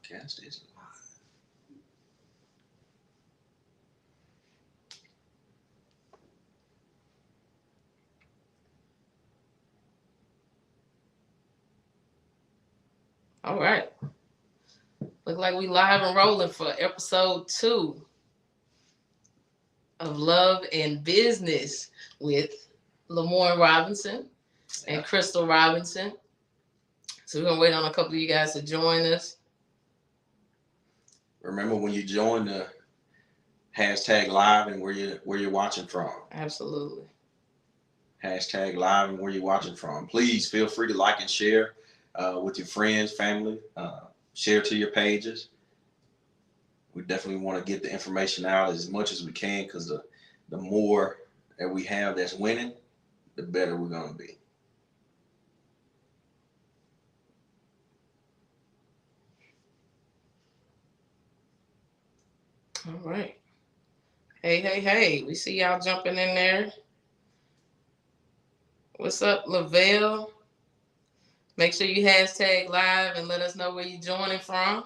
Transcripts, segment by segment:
Podcast is live. All right. Look like we live and rolling for episode 2 of Love and Business with Lemoine Robinson and Crystal Robinson. So we're gonna wait on a couple of you guys to join us. Remember when you join the hashtag live and where you're watching from. Absolutely. Hashtag live and where you're watching from. Please feel free to like and share with your friends, family. Share to your pages. We definitely want to get the information out as much as we can, because the more that we have that's winning, the better we're going to be. All right. Hey. We see y'all jumping in there. What's up, Lavelle? Make sure you hashtag live and let us know where you're joining from.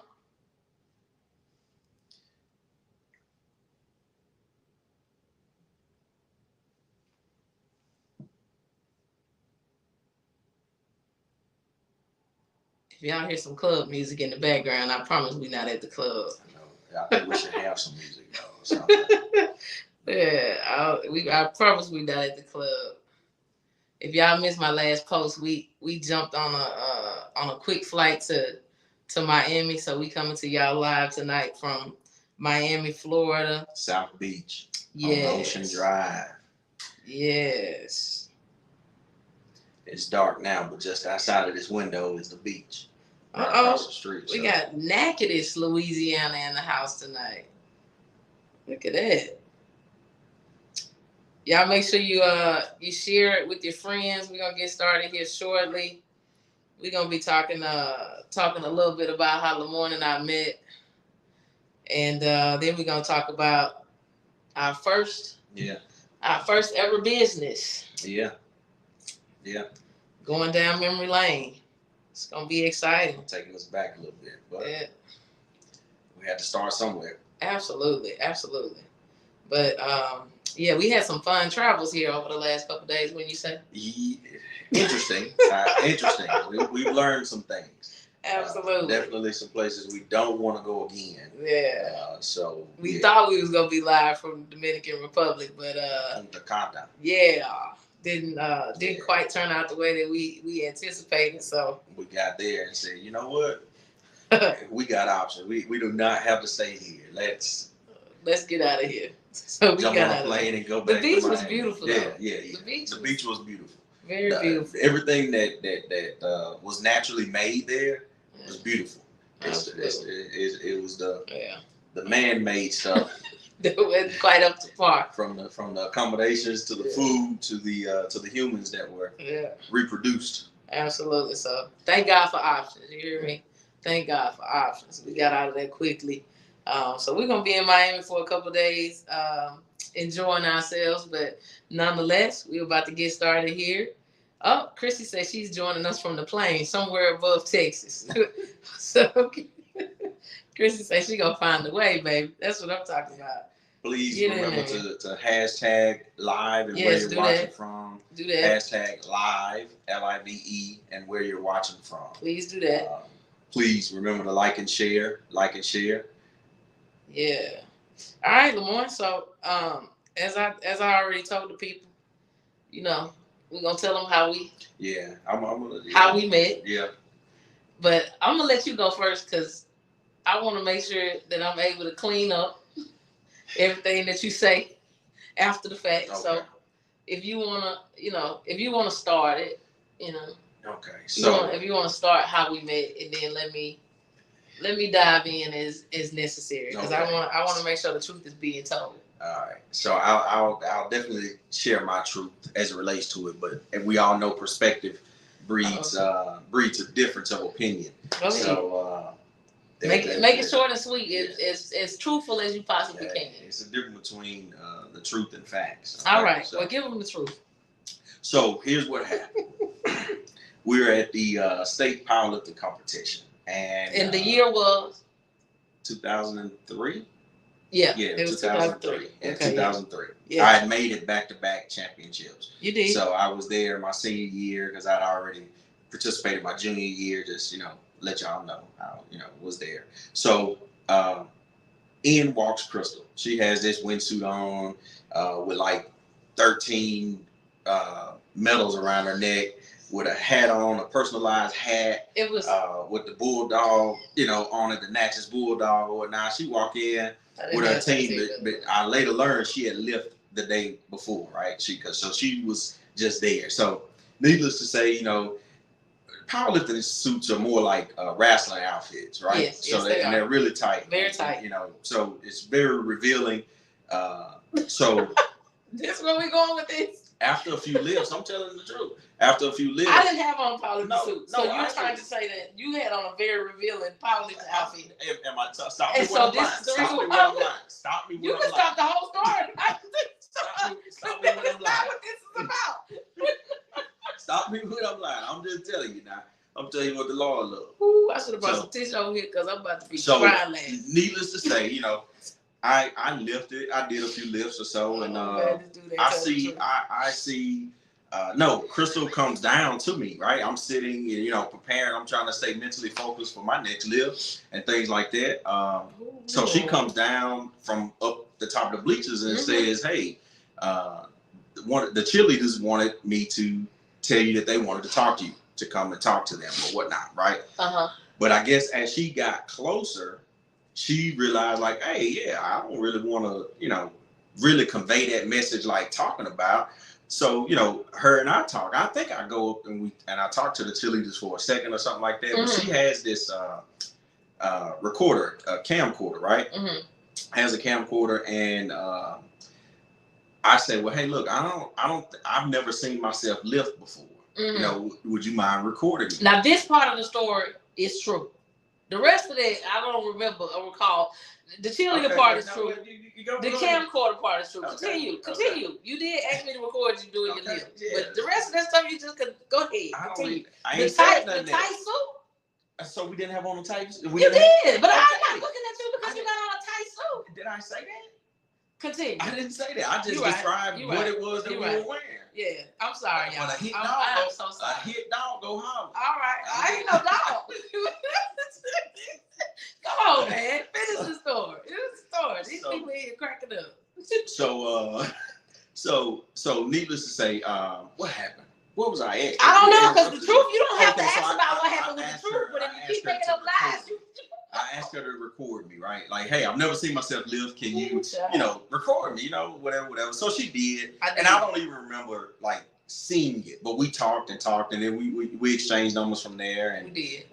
If y'all hear some club music in the background, I promise we're not at the club. I think we should have some music though. Yeah, I promise we're not at the club. If y'all missed my last post, we jumped on a quick flight to Miami, so we coming to y'all live tonight from Miami, Florida. South Beach. Yes. On Ocean Drive. Yes. It's dark now, but just outside of this window is the beach. Right across the street. We got Natchitoches, Louisiana in the house tonight. Look at that. Y'all make sure you share it with your friends. We're gonna get started here shortly. We're gonna be talking a little bit about how Lemoine and I met. And then we're gonna talk about our first ever business. Yeah. Going down memory lane. It's gonna be exciting. Taking us back a little bit, but we had to start somewhere. Absolutely. But we had some fun travels here over the last couple of days. When you say interesting, we've learned some things. Absolutely. Definitely some places we don't want to go again. Yeah. We thought we was gonna be live from Dominican Republic, but didn't quite turn out the way that we anticipated. So we got there and said, you know what, we got options. We do not have to stay here. Let's get out of here. So we jump got on a plane and go back. The beach was beautiful. Yeah. The beach was beautiful. Very beautiful. Everything that was naturally made there was beautiful. It was the man-made stuff. That went quite up to par. From the accommodations to the food to the humans that were reproduced. Absolutely. So thank God for options. You hear me? Thank God for options. We got out of there quickly. So we're gonna be in Miami for a couple of days, enjoying ourselves. But nonetheless, we're about to get started here. Oh, Chrissy says she's joining us from the plane somewhere above Texas. So Chrissy says she's gonna find a way, baby. That's what I'm talking about. Please remember to hashtag live and where you're watching from. Do that. Hashtag live, LIVE, and where you're watching from. Please do that. Please remember to like and share. Yeah. All right, Lemoine. So, as I already told the people, we're gonna tell them how we. Yeah, how we met. Yeah. But I'm gonna let you go first because I want to make sure that I'm able to clean up everything that you say after the fact. Okay. So, if you wanna start it, Okay. So if you wanna start how we met, and then let me dive in as necessary, because I want to make sure the truth is being told. All right. So I'll definitely share my truth as it relates to it, but we all know perspective breeds a difference of opinion. Okay. So make it short and sweet, as truthful as you possibly can. It's a difference between the truth and facts. Okay? All right. So, well, give them the truth. So here's what happened. We were at the state powerlifting competition. And the year was 2003. Yeah, Yeah, it was 2003. 2003. In Okay, 2003. yeah. I had made it back-to-back championships. You did. So I was there my senior year because I'd already participated my junior year. Just let y'all know how was there. So in walks Crystal. She has this windsuit on with like 13 medals around her neck, with a hat on, a personalized hat. It was with the bulldog, on it, the Natchez bulldog or whatnot. She walked in with her team, but I later learned she had lifted the day before, right? So she was just there. So needless to say, powerlifting suits are more like wrestling outfits, right? Yes, yes, they are. They're really tight. Very tight. So it's very revealing. So this is where we going with this. After a few lifts, I'm telling the truth. After a few lifts, I didn't have on a powerlifting suit. So you're trying to say that you had on a very revealing powerlifting outfit. Am I stop me And when so I'm this lying. is the Stop reason me when why I'm lying. Stop me when you I'm can lying. stop the whole story. Stop me when I'm That's not lying. what this is about. Stop me when I'm lying. I'm just telling you now. I'm telling you what the Lord loves. Ooh, I should have brought some tissue over here because I'm about to be So, crying laughing. needless to say, I lifted. I did a few lifts or so, and I see. No, Crystal comes down to me, right? I'm sitting, preparing. I'm trying to stay mentally focused for my next lift and things like that. So she comes down from up the top of the bleachers and says, "Hey, the cheerleaders wanted me to tell you that they wanted to talk to you, to come and talk to them or whatnot, right?" But I guess as she got closer, she realized like, hey, yeah, I don't really want to, really convey that message like talking about. So, her and I talk. I think I go up and I talk to the cheerleaders for a second or something like that. But she has this recorder, a camcorder, right? Has a camcorder, and I said, well, hey, look, I've never seen myself lift before. Would you mind recording me? Now, this part of the story is true. The rest of it, I don't remember or recall. The cheerleader part is true. The camcorder part is true. Continue. You did ask me to record you doing your lift. Yeah. But the rest of that stuff, you just could go ahead. Continue. I ain't said nothing. The tight suit? So we didn't have on the tight suit? You did, but I'm not looking at you because you got on a tight suit. Did I say that? Continue. I didn't say that. I just described what it was that we were wearing. Yeah, I'm sorry, y'all. I'm so sorry. A hit dog go holler. All right, I ain't no dog. Come on, man. Finish the story. These people here cracking up. So needless to say, what happened? What was I at? I don't know, because the truth, you don't have to ask about what happened with the truth, but if you keep making up lies, I asked her to record me, right? Like, hey, I've never seen myself live. Can you, record me, whatever. So she did. And I don't even remember, like, seeing it. But we talked, and then we exchanged numbers from there. And we did.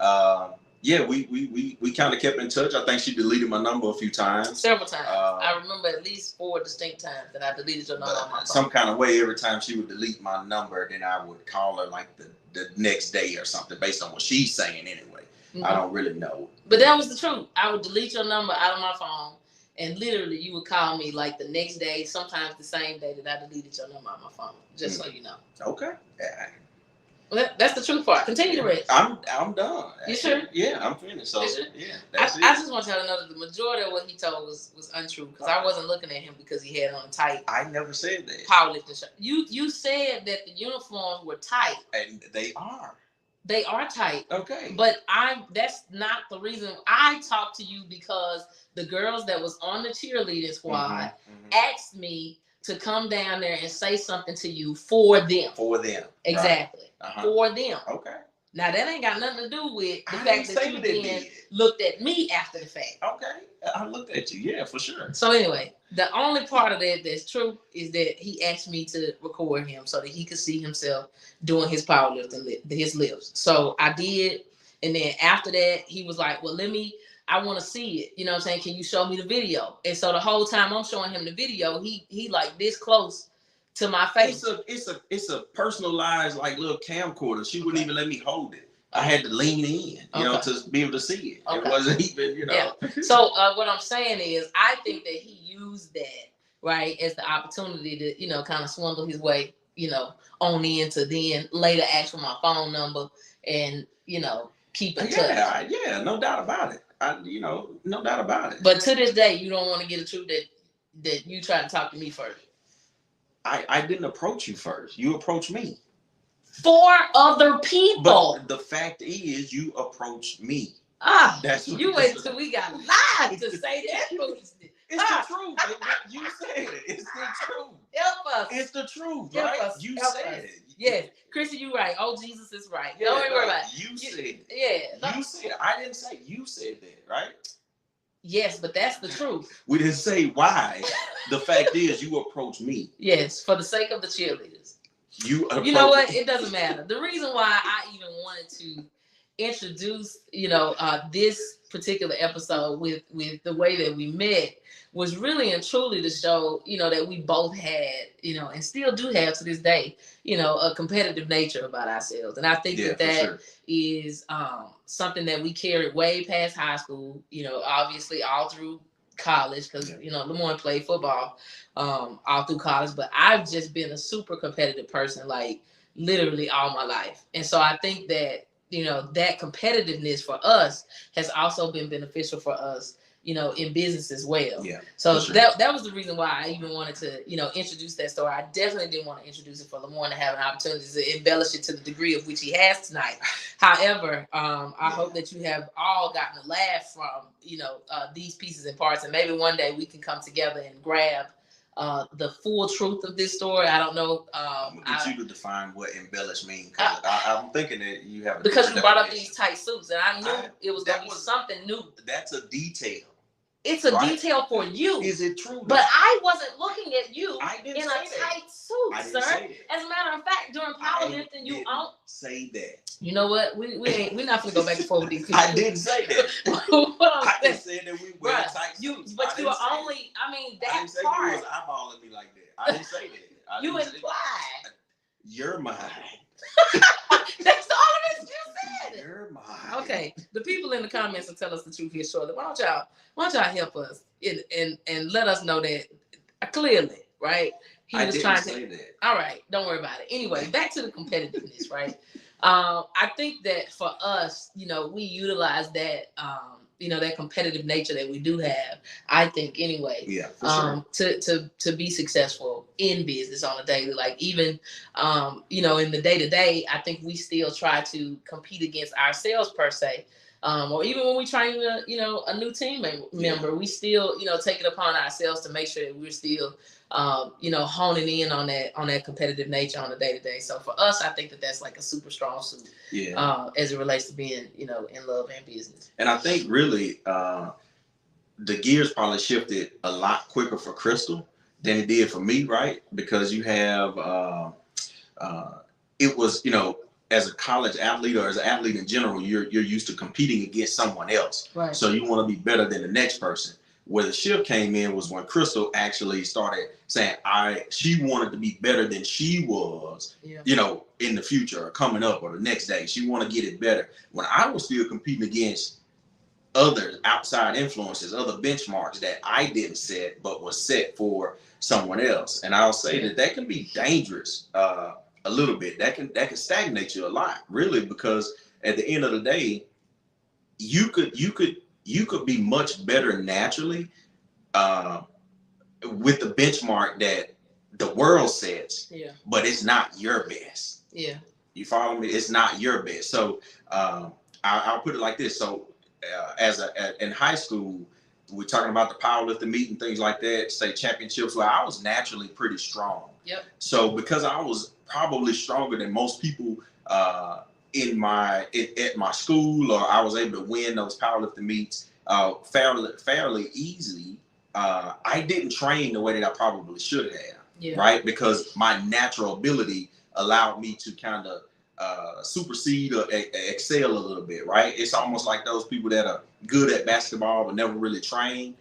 Yeah, we kind of kept in touch. I think she deleted my number a few times. Several times. I remember at least 4 distinct times that I deleted your number on my phone. Some kind of way, every time she would delete my number, then I would call her like the next day or something, based on what she's saying anyway. I don't really know. But that was the truth. I would delete your number out of my phone, and literally you would call me like the next day, sometimes the same day that I deleted your number on my phone, just so you know. Okay. Yeah. Well, that's the truth part. Continue the rest. I'm done. You sure? Yeah, I'm finished. So yeah, that's it. I just want y'all to know that the majority of what he told was untrue, because I wasn't looking at him because he had on tight. I never said that. Powerlifting shirt. You said that the uniforms were tight. And they are. They are tight. Okay. But that's not the reason. I talked to you because the girls that was on the cheerleading squad asked me to come down there and say something to you for them. For them. Exactly. Right. For them. Okay. Now that ain't got nothing to do with the fact that you then looked at me after the fact. Okay. I looked at you, yeah, for sure. So anyway, the only part of that that's true is that he asked me to record him so that he could see himself doing his powerlifting, his lifts. So I did, and then after that, he was like, well, I want to see it. You know what I'm saying? Can you show me the video? And so the whole time I'm showing him the video, he like this close to my face. It's a personalized like little camcorder. She wouldn't even let me hold it. I had to lean in, to be able to see it. Okay. It wasn't even, Yeah. So what I'm saying is, I think that he used that, right, as the opportunity to, kind of swindle his way, on in to then later ask for my phone number and, keep in touch. Yeah, no doubt about it. No doubt about it. But to this day, you don't want to get the truth that you try to talk to me first. I didn't approach you first. You approached me. For other people. But the fact is, you approached me. That's you wait until we got live to say that foolishness. It's the truth. You said it. It's the truth. Help us. It's the truth, Help right? us. You Help said us. it. Yes, Chrissy, you right. Oh, Jesus is right. Yeah, Don't worry about it. You said it. Yeah. You said it. I didn't say you said that, right? Yes, but that's the truth. We didn't say why. The fact is, you approached me. Yes, for the sake of the cheerleaders. You know what? It doesn't matter. The reason why I even wanted to introduce, this particular episode with the way that we met was really and truly to show, that we both had, and still do have to this day, a competitive nature about ourselves. And I think that is something that we carried way past high school, obviously all through college, because Lemoine played football all through college, but I've just been a super competitive person, like literally all my life. And so I think that that competitiveness for us has also been beneficial for us, in business as well. Yeah. So that was the reason why I even wanted to, introduce that story. I definitely didn't want to introduce it for Lemoine to have an opportunity to embellish it to the degree of which he has tonight. However, I hope that you have all gotten a laugh from, these pieces and parts, and maybe one day we can come together and grab the full truth of this story. I don't know. I'm gonna get you to define what embellish means. I'm thinking that you have because you brought up these tight suits, and I knew it was gonna be something new. That's a detail. It's a detail for you. Is it true? But I wasn't looking at you in a tight suit, sir. As a matter of fact, during powerlifting, you don't say that. You know what? We're not gonna go back and forth with these people. I didn't say that. I just said that we wear tight suits. But you were only. I mean, that I didn't say part. you was eyeballing me like that. I didn't say that. You implied. You're mine. That's the only reason you said it. You're mine. Okay, the people in the comments will tell us the truth here shortly. Why don't y'all help us and let us know that clearly, right? He was trying to say that. All right, don't worry about it. Anyway, back to the competitiveness, right? I think that for us, we utilize that, that competitive nature that we do have. I think anyway. Yeah, for sure. To be successful in business on a daily, like even, in the day to day, I think we still try to compete against ourselves per se. Or even when we train a new team member, we still, take it upon ourselves to make sure that we're still, honing in on that competitive nature on a day to day. So for us, I think that that's like a super strong suit. Yeah. As it relates to being, in love and business. And I think really, the gears probably shifted a lot quicker for Crystal than it did for me, right? Because you have, it was, as a college athlete or as an athlete in general, you're used to competing against someone else. Right. So you want to be better than the next person. Where the shift came in was when Crystal actually started saying she wanted to be better than she was, in the future or coming up or the next day. She wanted to get it better. When I was still competing against other outside influences, other benchmarks that I didn't set, but was set for someone else. And I'll say that can be dangerous. A little bit that can stagnate you a lot, really, because at the end of the day, you could be much better naturally with the benchmark that the world sets. Yeah. But it's not your best. Yeah. You follow me? It's not your best. So I'll put it like this. So in high school, we're talking about the powerlifting meet and things like that, state championships, where I was naturally pretty strong. Yep. So because I was probably stronger than most people at my school, or I was able to win those powerlifting meets fairly easily, I didn't train the way that I probably should have, right? Because my natural ability allowed me to kind of supersede or excel a little bit, right? It's almost like those people that are good at basketball but never really train.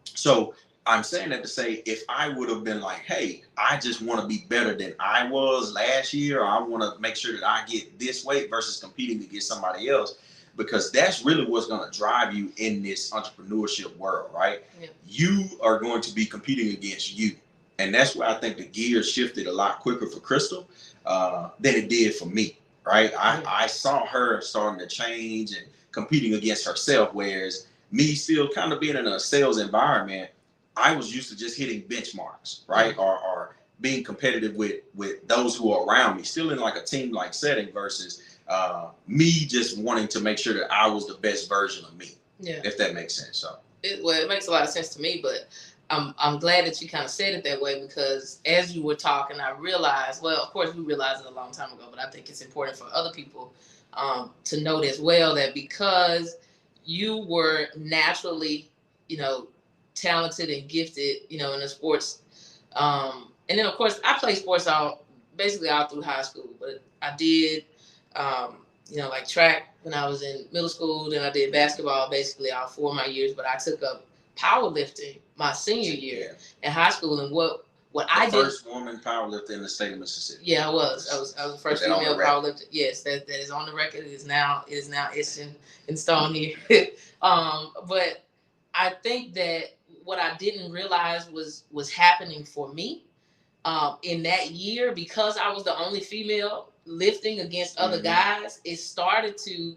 So I'm saying that to say, if I would have been like, hey, I just want to be better than I was last year, or I want to make sure that I get this weight versus competing against somebody else, because that's really what's going to drive you in this entrepreneurship world, right? Yeah. You are going to be competing against you. And that's where I think the gears shifted a lot quicker for Crystal than it did for me, right? I saw her starting to change and competing against herself. Whereas me still kind of being in a sales environment, I was used to just hitting benchmarks, right? Mm-hmm. Or being competitive with those who are around me, still in like a team like setting versus me just wanting to make sure that I was the best version of me. Yeah. If that makes sense. So it makes a lot of sense to me, but I'm glad that you kind of said it that way, because as you were talking, I realized, well, of course we realized it a long time ago, but I think it's important for other people to note as well that because you were naturally, talented and gifted, in the sports, and then of course I played sports basically all through high school, but I did, like track when I was in middle school. Then I did basketball basically all 4 of my years, but I took up powerlifting my senior year in high school. And what I did, first woman powerlifter in the state of Mississippi. Yeah, I was the first female powerlifter. Yes, that is on the record. It is now etched in stone here. But I think that what I didn't realize was happening for me in that year, because I was the only female lifting against other guys. It started to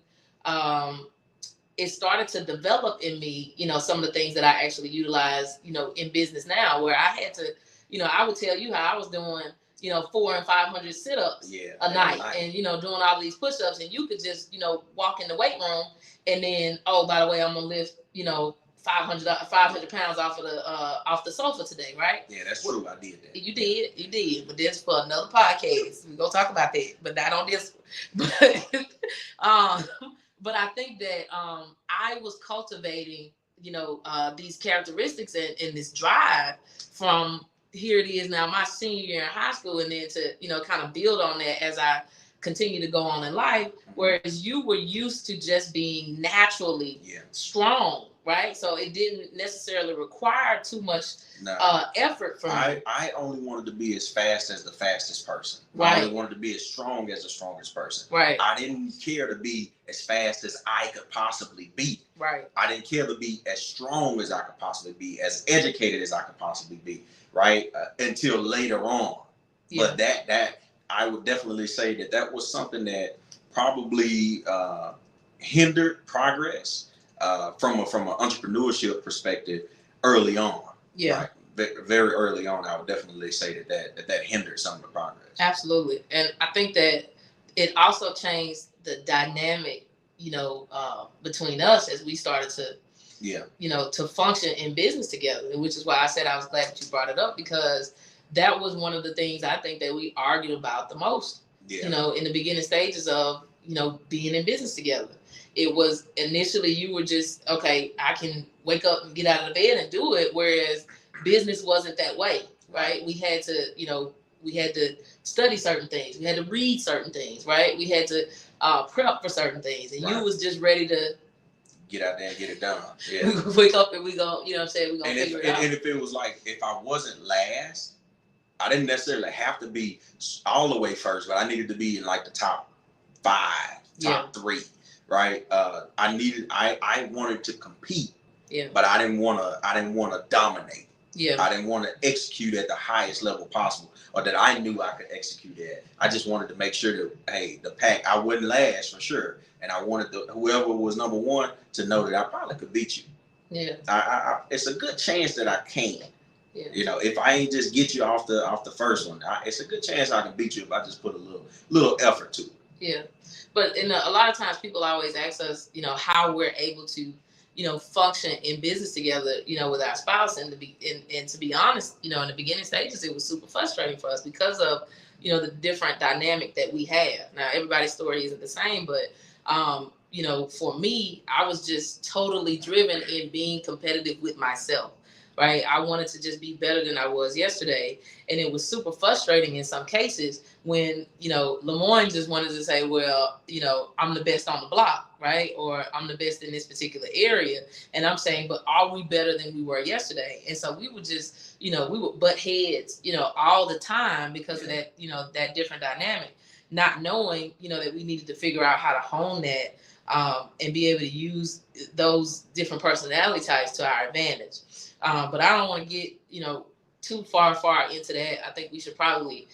develop in me, some of the things that I actually utilize, in business now, where I had to, I would tell you how I was doing, 400 and 500 sit-ups a night, and, doing all these push-ups, and you could just, walk in the weight room and then, oh, by the way, I'm going to lift, 500 pounds off the sofa today, right? Yeah, that's true. I did that. You did, but that's for another podcast. We're gonna talk about that, but not on this. But I think that I was cultivating, these characteristics and this drive from here it is now my senior year in high school, and then to kind of build on that as I continue to go on in life. Whereas you were used to just being naturally strong. Right, so it didn't necessarily require too much effort from me. I only wanted to be as fast as the fastest person. Right. I only wanted to be as strong as the strongest person. Right. I didn't care to be as fast as I could possibly be. Right. I didn't care to be as strong as I could possibly be, as educated as I could possibly be. Right, until later on. Yeah. But that I would definitely say that was something that probably hindered progress. From an entrepreneurship perspective early on. Yeah. Right? Very early on, I would definitely say that hindered some of the progress. Absolutely. And I think that it also changed the dynamic, between us as we started to, to function in business together, which is why I said I was glad that you brought it up, because that was one of the things I think that we argued about the most, in the beginning stages of, being in business together. It was initially you were just, okay, I can wake up and get out of the bed and do it. Whereas business wasn't that way, right? We had to, study certain things. We had to read certain things, right? We had to prep for certain things. And you was just ready to get out there and get it done. Yeah. We wake up and we go, we're going to figure it out. And if it was like, if I wasn't last, I didn't necessarily have to be all the way first, but I needed to be in like the top 5, top 3. Right. I wanted to compete. Yeah. But I didn't want to dominate. Yeah. I didn't want to execute at the highest level possible, or that I knew I could execute at. I just wanted to make sure that, hey, the pack, I wouldn't last for sure. And I wanted whoever was number one to know that I probably could beat you. Yeah. It's a good chance that I can. Yeah. If I ain't just get you off the first one, it's a good chance I can beat you if I just put a little effort to it. Yeah. But a lot of times people always ask us, how we're able to, function in business together, with our spouse. And to be honest, in the beginning stages, it was super frustrating for us because of, the different dynamic that we have. Now, everybody's story isn't the same, but, for me, I was just totally driven in being competitive with myself. Right. I wanted to just be better than I was yesterday. And it was super frustrating in some cases when, Lemoine just wanted to say, well, I'm the best on the block. Right. Or I'm the best in this particular area. And I'm saying, but are we better than we were yesterday? And so we would just, we would butt heads, all the time because of that, that different dynamic, not knowing, that we needed to figure out how to hone that and be able to use those different personality types to our advantage. But I don't want to get, too far into that. I think we should probably,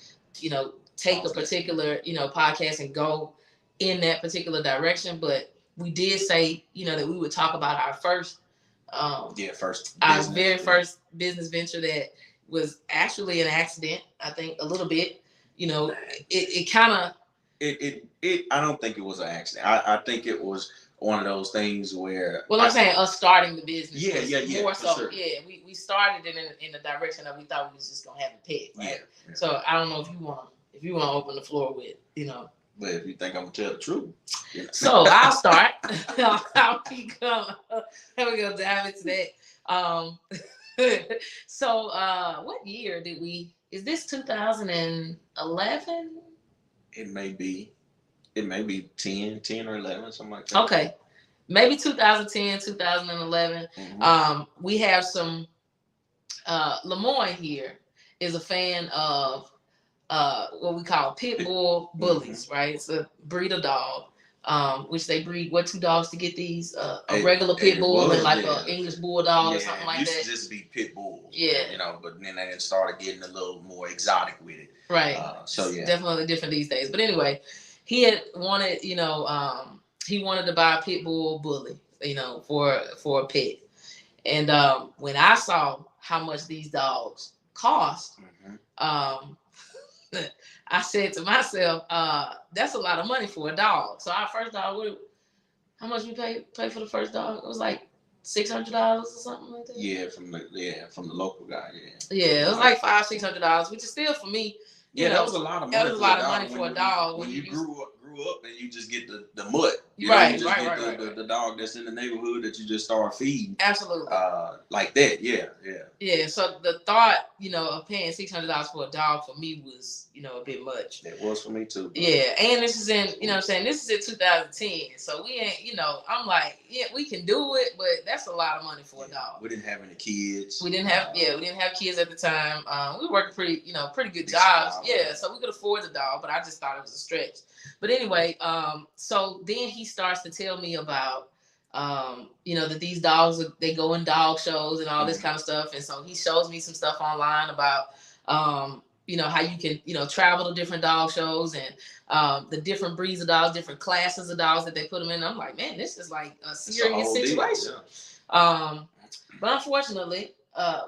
take a particular, podcast and go in that particular direction. But we did say, that we would talk about our first, our very first business venture that was actually an accident. I think a little bit, it kind of. I don't think it was an accident. I think it was one of those things where. Well, I'm saying us starting the business. Yeah. More so, sure. yeah. We started it in the direction that we thought we was just gonna have a pet. Right? Yeah. So I don't know if you want to open the floor with, But if you think I'm gonna tell the truth. So I'll start. I'll keep going. Here we go, dive into that. So what year did we? Is this 2011? It may be 10 or 11, something like that. Okay. Maybe 2010, 2011. Mm-hmm. We have some Lemoine here is a fan of what we call pit bull bullies, right? It's a breed of dog, which they breed what two dogs to get these? A regular pit bull and like an English bulldog or something like that. It used to just be pit bulls. Yeah. But then they started getting a little more exotic with it. Right. So yeah. Definitely different these days. But anyway, he had wanted, he wanted to buy a pit bull bully, for a pet. And when I saw how much these dogs cost, I said to myself, that's a lot of money for a dog. So our first dog, how much we pay for the first dog? It was like $600 or something like that. Yeah, from the local guy. Yeah, it was like $500-$600, which is still for me. That was a lot of money. That was a lot of money for a dog. When you grew up and you just get the mutt. Right. The dog that's in the neighborhood that you just start feeding. Absolutely. Like that, yeah. Yeah, so the thought, of paying $600 for a dog for me was, a bit much. It was for me too. Bro. Yeah, and this is in, this is in 2010. So we ain't, I'm like, yeah, we can do it, but that's a lot of money for a dog. We didn't have any kids. We didn't have kids at the time. We worked pretty good jobs. Yeah, so we could afford the dog, but I just thought it was a stretch. But anyway, so then he starts to tell me about, that these dogs, they go in dog shows and all this kind of stuff. And so he shows me some stuff online about, how you can, travel to different dog shows and the different breeds of dogs, different classes of dogs that they put them in. I'm like, man, this is like a serious situation. Yeah. But unfortunately,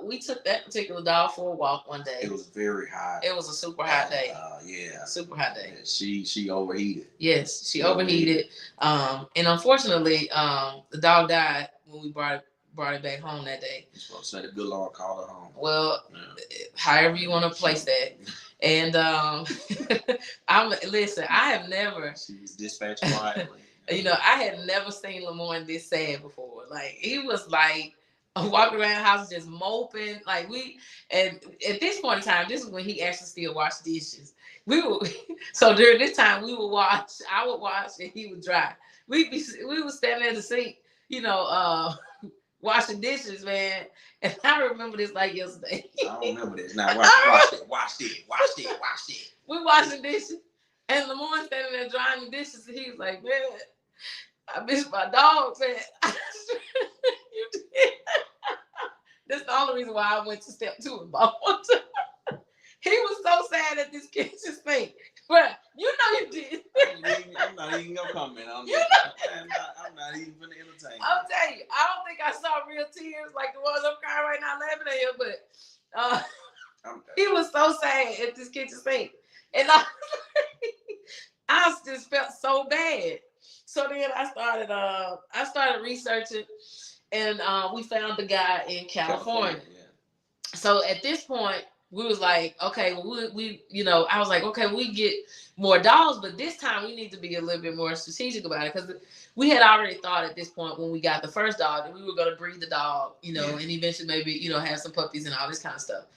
we took that particular dog for a walk one day. It was very hot. It was a super hot day. Super hot day. She overheated. Yes, she overheated. And unfortunately, the dog died when we brought it back home that day. You're supposed to say the good Lord called her home. Well, however you want to place that. And I have never. She was dispatched quietly. I had never seen Lemoine this sad before. Like he was like walking around the house just moping. Like and at this point in time, this is when he actually still washed dishes. So during this time I would wash and he would dry. We would stand at the sink, washing dishes, man. And I remember this like yesterday. I don't remember this. Now watch it. We washing dishes, and Lemoine standing there drying the dishes, and he was like, "Man, I miss my dog, man." You did. That's the only reason why I went to step 2 and bought one. He was so sad at this kitchen sink. But you did. I'm not even gonna comment on that. I'm not even gonna entertain. I'll tell you, I don't think I saw real tears like the ones I'm crying right now laughing at him, but he was so sad at this kitchen sink. And I just felt so bad. So then I started researching, and we found the guy in California. So at this point, we was like, okay, we I was like, okay, we get more dogs, but this time we need to be a little bit more strategic about it, because we had already thought at this point when we got the first dog that we were going to breed the dog, and eventually maybe, have some puppies and all this kind of stuff.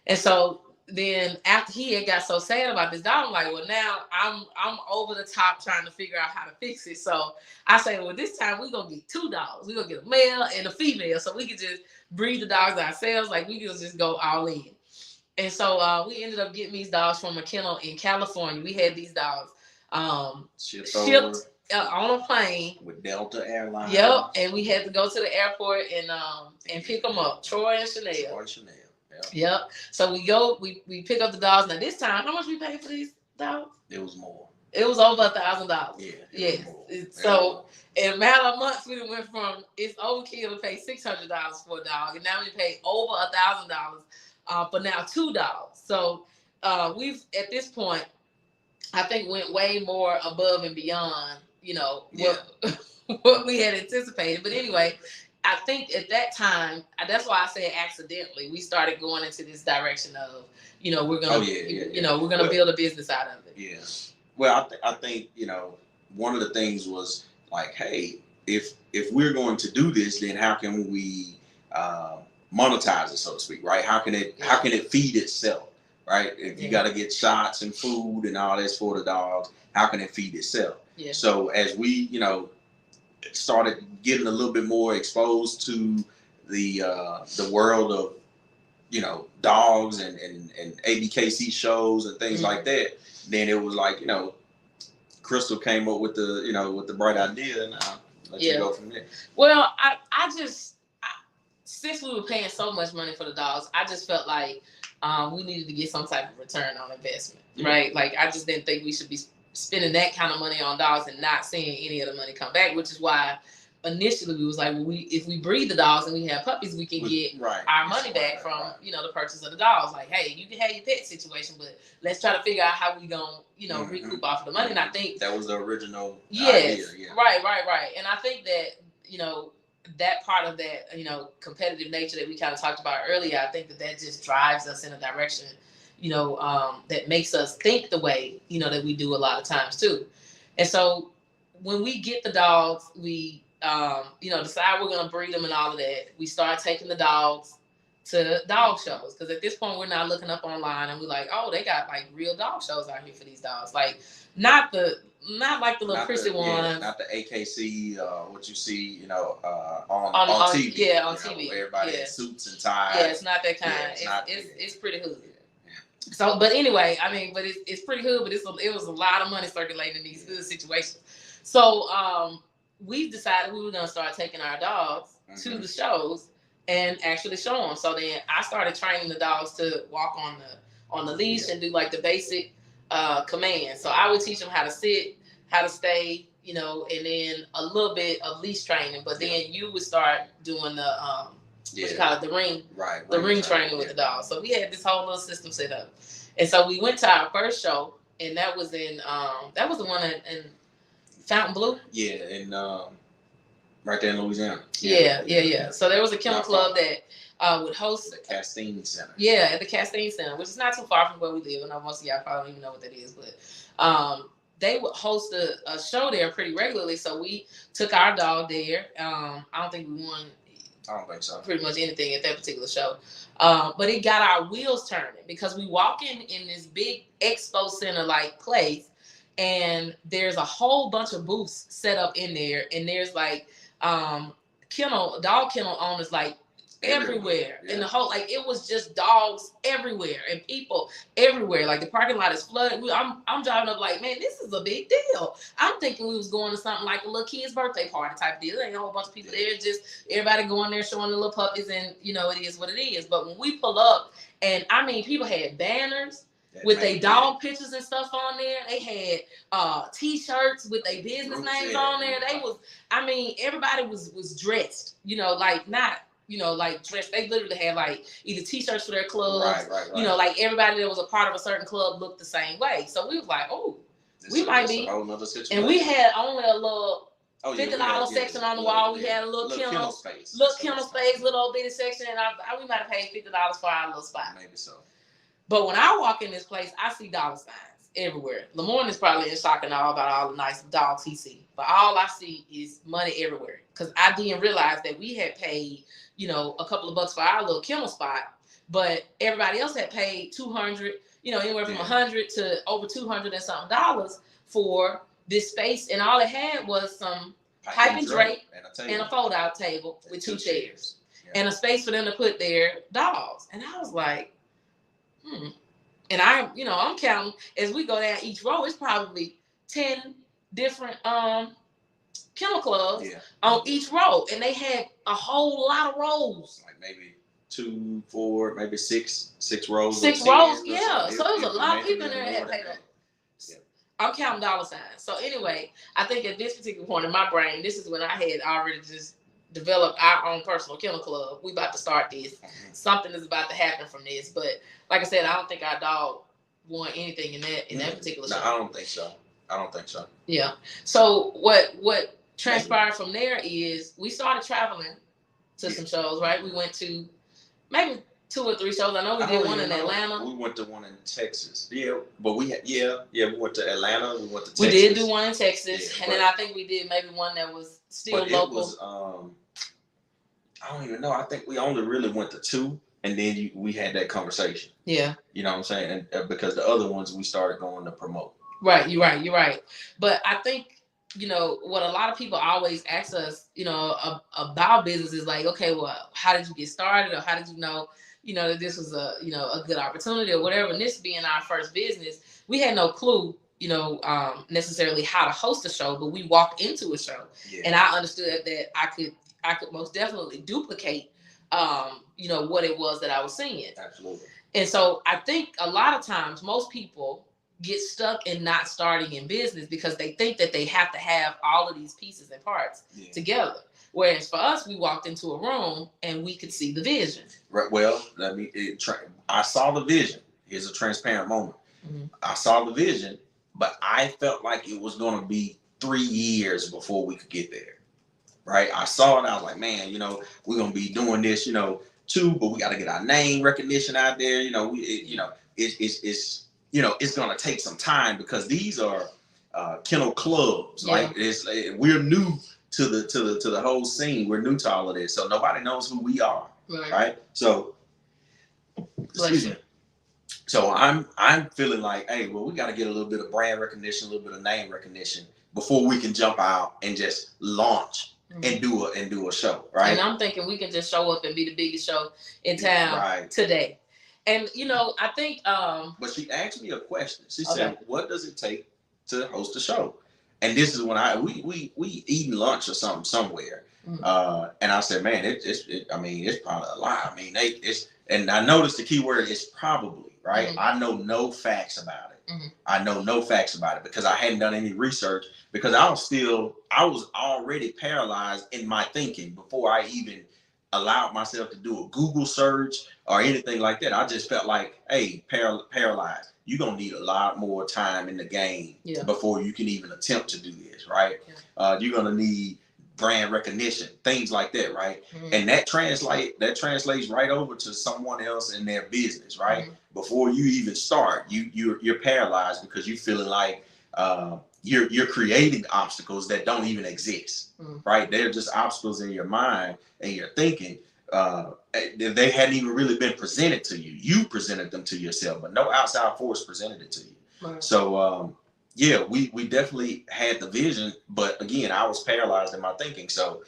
And so then after he had got so sad about this dog, I'm like, well, now I'm over the top trying to figure out how to fix it. So I say, well, this time we're going to get 2 dogs. We're going to get a male and a female, so we could just breed the dogs ourselves. Like we could just go all in. And so we ended up getting these dogs from a kennel in California. We had these dogs shipped on a plane with Delta Airlines. Yep, and we had to go to the airport and pick them up. Troy and Chanel. Yep. So we pick up the dogs. Now this time, how much we paid for these dogs? It was more. It was over $1,000. Yeah. Yes. So in a matter of months, we went from it's overkill to pay $600 for a dog, and now we pay over $1,000 for now $2. So we've at this point, I think, went way more above and beyond, what we had anticipated. But anyway, I think at that time, that's why I say accidentally, we started going into this direction of, we're gonna, we're gonna build a business out of it. Yeah. Well, I think one of the things was like, hey, if we're going to do this, then how can we monetize it, so to speak, right? How can it feed itself, right? If you got to get shots and food and all this for the dogs, how can it feed itself? Yeah. So as we started getting a little bit more exposed to the world of dogs and ABKC shows and things like that, then it was like Crystal came up with the bright idea, and let you go from there. Well, I just since we were paying so much money for the dogs, I just felt like we needed to get some type of return on investment, right? Like I just didn't think we should be spending that kind of money on dogs and not seeing any of the money come back, which is why initially we was like, well, if we breed the dogs and we have puppies, we can get our money back from the purchase of the dogs. Like, hey, you can have your pet situation, but let's try to figure out how we gonna recoup off of the money. And I think that was the original idea. Yeah. Right. And I think that that part of that competitive nature that we kind of talked about earlier, I think that just drives us in a direction that makes us think the way that we do a lot of times too. And so when we get the dogs, we decide we're going to breed them and all of that. We start taking the dogs to dog shows, because at this point we're not looking up online and we're like, oh, they got like real dog shows out here for these dogs, like not like the little Christian ones, not the AKC what you see on TV. Yeah, on TV. Everybody in suits and ties. Yeah, it's not that kind. It's pretty hood. So, but anyway, I mean, but it's pretty hood, but it was a lot of money circulating in these hood situations. So we decided we were going to start taking our dogs to the shows and actually show them. So then I started training the dogs to walk on the leash and do like the basic commands. So I would teach them how to sit, how to stay, and then a little bit of leash training. But then you would start doing the what you call it, the ring, the ring training with the dogs. So we had this whole little system set up. And so we went to our first show, and that was the one in Fontainebleau. Yeah, and right there in Louisiana. Yeah. So there was a kennel club that would host the Castine Center. Yeah, at the Castine Center, which is not too far from where we live. And most of y'all probably don't even know what that is, but they would host a show there pretty regularly. So we took our dog there. I don't think we won. I don't think so. Pretty much anything at that particular show. But it got our wheels turning, because we walk in this big expo center like place, and there's a whole bunch of booths set up in there, and there's like dog kennel owners like everywhere. In the whole, like, it was just dogs everywhere and people everywhere. Like the parking lot is flooded. I'm driving up like, man, this is a big deal. I'm thinking we was going to something like a little kid's birthday party type of deal. There ain't a whole bunch of people there, just everybody going there showing the little puppies, and it is what it is. But when we pull up, and I mean, people had banners with their dog pictures and stuff on there. They had t-shirts with their business names on there. They was, I mean, everybody was dressed, like not like dressed. They literally had like either t-shirts for their clubs. Right. Like everybody that was a part of a certain club looked the same way. So we was like, oh, we might be. A whole nother situation. And we had only a little $50 section on the wall. We had a little kennel space, little old bitty section, and we might have paid $50 for our little spot. Maybe so. But when I walk in this place, I see dollar signs everywhere. Lemoine is probably in shock and all about all the nice dogs he sees. But all I see is money everywhere. Because I didn't realize that we had paid, a couple of bucks for our little kennel spot. But everybody else had paid $200, anywhere from $100 to over $200 and something dollars for this space. And all it had was some pipe and drape and a fold-out table with two chairs. And a space for them to put their dogs. And I was like, And I'm counting as we go down each row. It's probably 10 different kennel clubs on each row, and they had a whole lot of rows. Like maybe 2, 4, maybe 6 rows. 6 rows, yeah. So there was a lot of people in there that had paid up. I'm counting dollar signs. So anyway, I think at this particular point in my brain, this is when I had already just developed our own personal kennel club. We about to start this. Something is about to happen from this. But like I said, I don't think our dog won anything in that particular show. No, I don't think so. I don't think so. Yeah. So what transpired from there is we started traveling to some shows, right? We went to maybe 2 or 3 shows. I know we did one in Atlanta. We went to one in Texas. Yeah, but we went to Atlanta. We went to Texas. We did do one in Texas, and then I think we did maybe one that was still local. It was, I don't even know. I think we only really went to 2, and then we had that conversation. Yeah. You know what I'm saying? And because the other ones we started going to promote. Right. You're right. But I think, what a lot of people always ask us, about business is like, okay, well, how did you get started, or how did you know that this was a good opportunity or whatever. And this being our first business, we had no clue, necessarily how to host a show, but we walked into a show, and I understood that I could most definitely duplicate, what it was that I was seeing. Absolutely. And so I think a lot of times most people get stuck in not starting in business because they think that they have to have all of these pieces and parts together. Whereas for us, we walked into a room and we could see the vision. Right. Well, I saw the vision. Here's a transparent moment. Mm-hmm. I saw the vision, but I felt like it was going to be 3 years before we could get there. Right. I saw it. I was like, man, we're going to be doing this, too, but we got to get our name recognition out there. It's going to take some time because these are kennel clubs. Yeah. Like we're new to the whole scene. We're new to all of this, so nobody knows who we are. Right? So, excuse me. So I'm feeling like, hey, well, we got to get a little bit of brand recognition, a little bit of name recognition before we can jump out and just launch. Mm-hmm. and do a show, right? And I'm thinking we can just show up and be the biggest show in town today. And I think but she asked me a question. She said, what does it take to host a show? And this is when we eating lunch or something somewhere. Mm-hmm. And I said, man, it's probably a lot. I mean, and I noticed the key word is probably, right? Mm-hmm. I know no facts about it. Mm-hmm. I know no facts about it because I hadn't done any research because I was already paralyzed in my thinking before I even allowed myself to do a Google search or anything like that. I just felt like, hey, paralyzed. You're going to need a lot more time in the game before you can even attempt to do this, right? Yeah. You're going to need brand recognition, things like that, right? Mm-hmm. And that translates right over to someone else in their business, right? Mm-hmm. Before you even start, you're paralyzed because you're feeling like you're creating obstacles that don't even exist, right? They're just obstacles in your mind and your thinking. They hadn't even really been presented to you. You presented them to yourself, but no outside force presented it to you. Right. So, we definitely had the vision, but again, I was paralyzed in my thinking. So,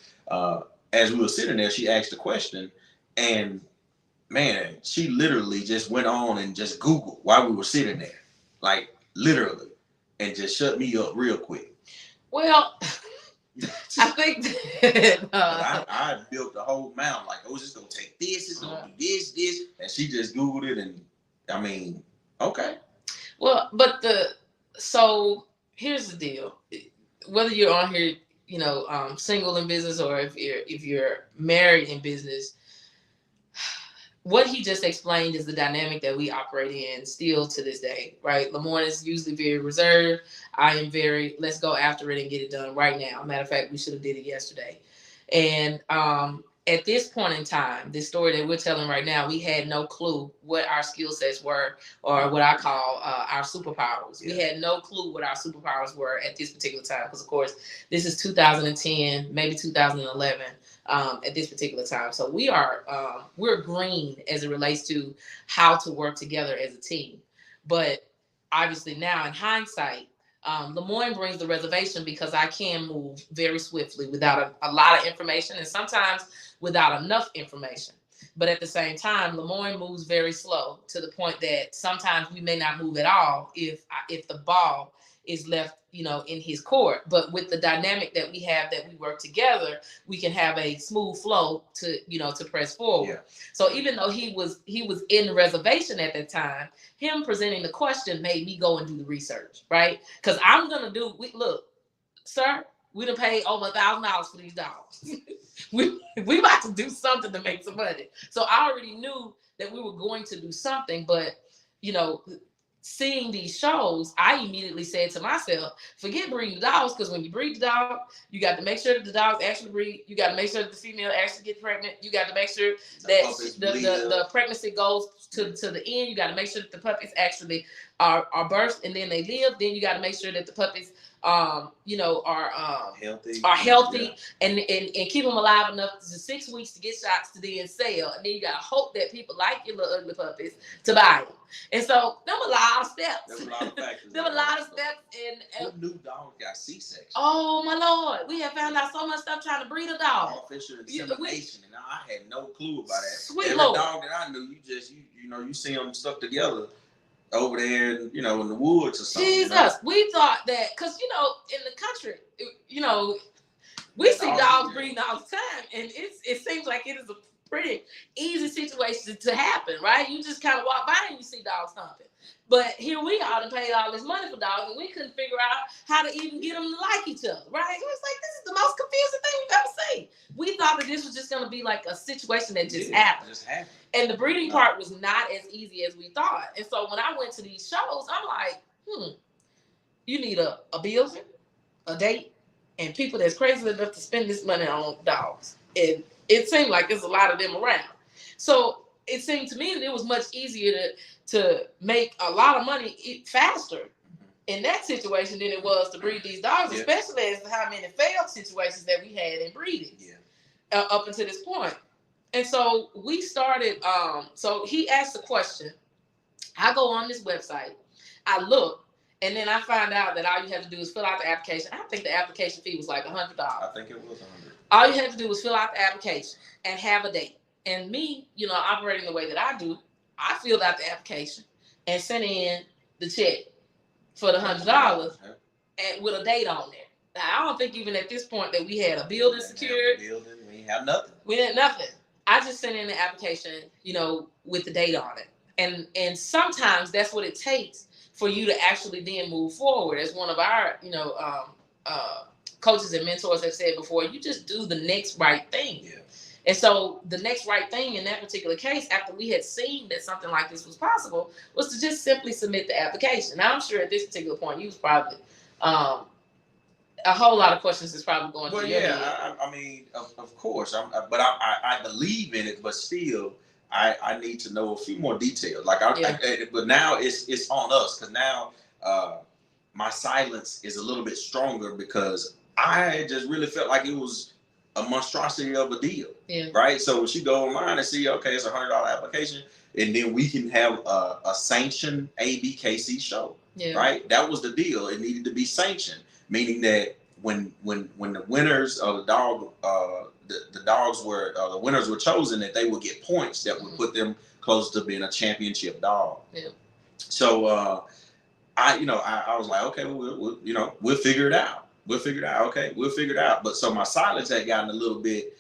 as we were sitting there, she asked the question, and man, she literally just went on and just Googled while we were sitting there, like literally, and just shut me up real quick. Well, I think that, I built the whole mountain, like, oh, it's just gonna take this, it's gonna do this, and she just Googled it, and I mean, okay. Well, but so here's the deal: whether you're on here, single in business, or if you're married in business, what he just explained is the dynamic that we operate in still to this day, right? Lemoine is usually very reserved. I am very, let's go after it and get it done right now. Matter of fact, we should have did it yesterday. And at this point in time, this story that we're telling right now, we had no clue what our skill sets were, or what I call our superpowers. Yeah. We had no clue what our superpowers were at this particular time, because of course, this is 2010, maybe 2011. At this particular time. So we're green as it relates to how to work together as a team. But obviously now in hindsight, Lemoine brings the reservation because I can move very swiftly without a lot of information, and sometimes without enough information. But at the same time, Lemoine moves very slow to the point that sometimes we may not move at all if the ball is left, in his court. But with the dynamic that we have, that we work together, we can have a smooth flow to press forward. Yeah. So even though he was in the reservation at that time, him presenting the question made me go and do the research, right? Because I'm gonna look, sir, we done paid over $1,000 for these dogs. we about to do something to make some money. So I already knew that we were going to do something, but seeing these shows, I immediately said to myself, forget breeding the dogs, because when you breed the dog, you got to make sure that the dogs actually breed. You got to make sure that the female actually gets pregnant. You got to make sure that the pregnancy goes to the end. You got to make sure that the puppies actually are birthed and then they live. Then you got to make sure that the puppies are healthy, yeah. and keep them alive enough to 6 weeks to get shots to then sell. And then you got to hope that people like your little ugly puppies to buy them. And so there were a lot of steps. There were a lot of factors. There were a lot of steps. What new dog got C-section? Oh my Lord, we have found out so much stuff trying to breed a dog. Artificial insemination, and I had no clue about that. Sweet Every Lord. dog that I knew, you see them stuck together over there, in the woods or something. Jesus, we thought that because in the country, we see dogs breeding all the time, and it seems like it is a pretty easy situation to happen, right? You just kind of walk by and you see dogs humping. But here we are and paid all this money for dogs, and we couldn't figure out how to even get them to like each other, right? It was like, this is the most confusing thing we've ever seen. We thought that this was just going to be like a situation that just happened. And the breeding part was not as easy as we thought. And so when I went to these shows, I'm like, you need a building, a date, and people that's crazy enough to spend this money on dogs. And it seemed like there's a lot of them around. So it seemed to me that it was much easier to make a lot of money faster in that situation than it was to breed these dogs, especially as how many failed situations that we had in breeding up until this point. And so we started, so he asked the question. I go on this website, I look, and then I find out that all you have to do is fill out the application. I think the application fee was like $100. I think it was $100. All you have to do is fill out the application and have a date. And me, operating the way that I do, I filled out the application and sent in the check for the $100 and with a date on there. Now, I don't think even at this point that we had a building secured. We didn't have nothing. We didn't nothing. I just sent in the application, with the date on it. And sometimes that's what it takes for you to actually then move forward. As one of our, coaches and mentors have said before, you just do the next right thing. Yeah. And so the next right thing in that particular case, after we had seen that something like this was possible, was to just simply submit the application. Now, I'm sure at this particular point, you was probably a whole lot of questions is probably going through your head. I mean, of course, but I believe in it, but still, I need to know a few more details. But now it's on us, because now my silence is a little bit stronger, because I just really felt like it was a monstrosity of a deal, right? So when you go online and see, okay, it's $100 application, and then we can have a sanctioned ABKC show, right? That was the deal. It needed to be sanctioned, meaning that when the winners of the dog, the dogs were the winners were chosen, that they would get points that would put them close to being a championship dog. Yeah. So I was like, okay, we'll figure it out. We'll figure it out. Okay, we'll figure it out. But so my silence had gotten a little bit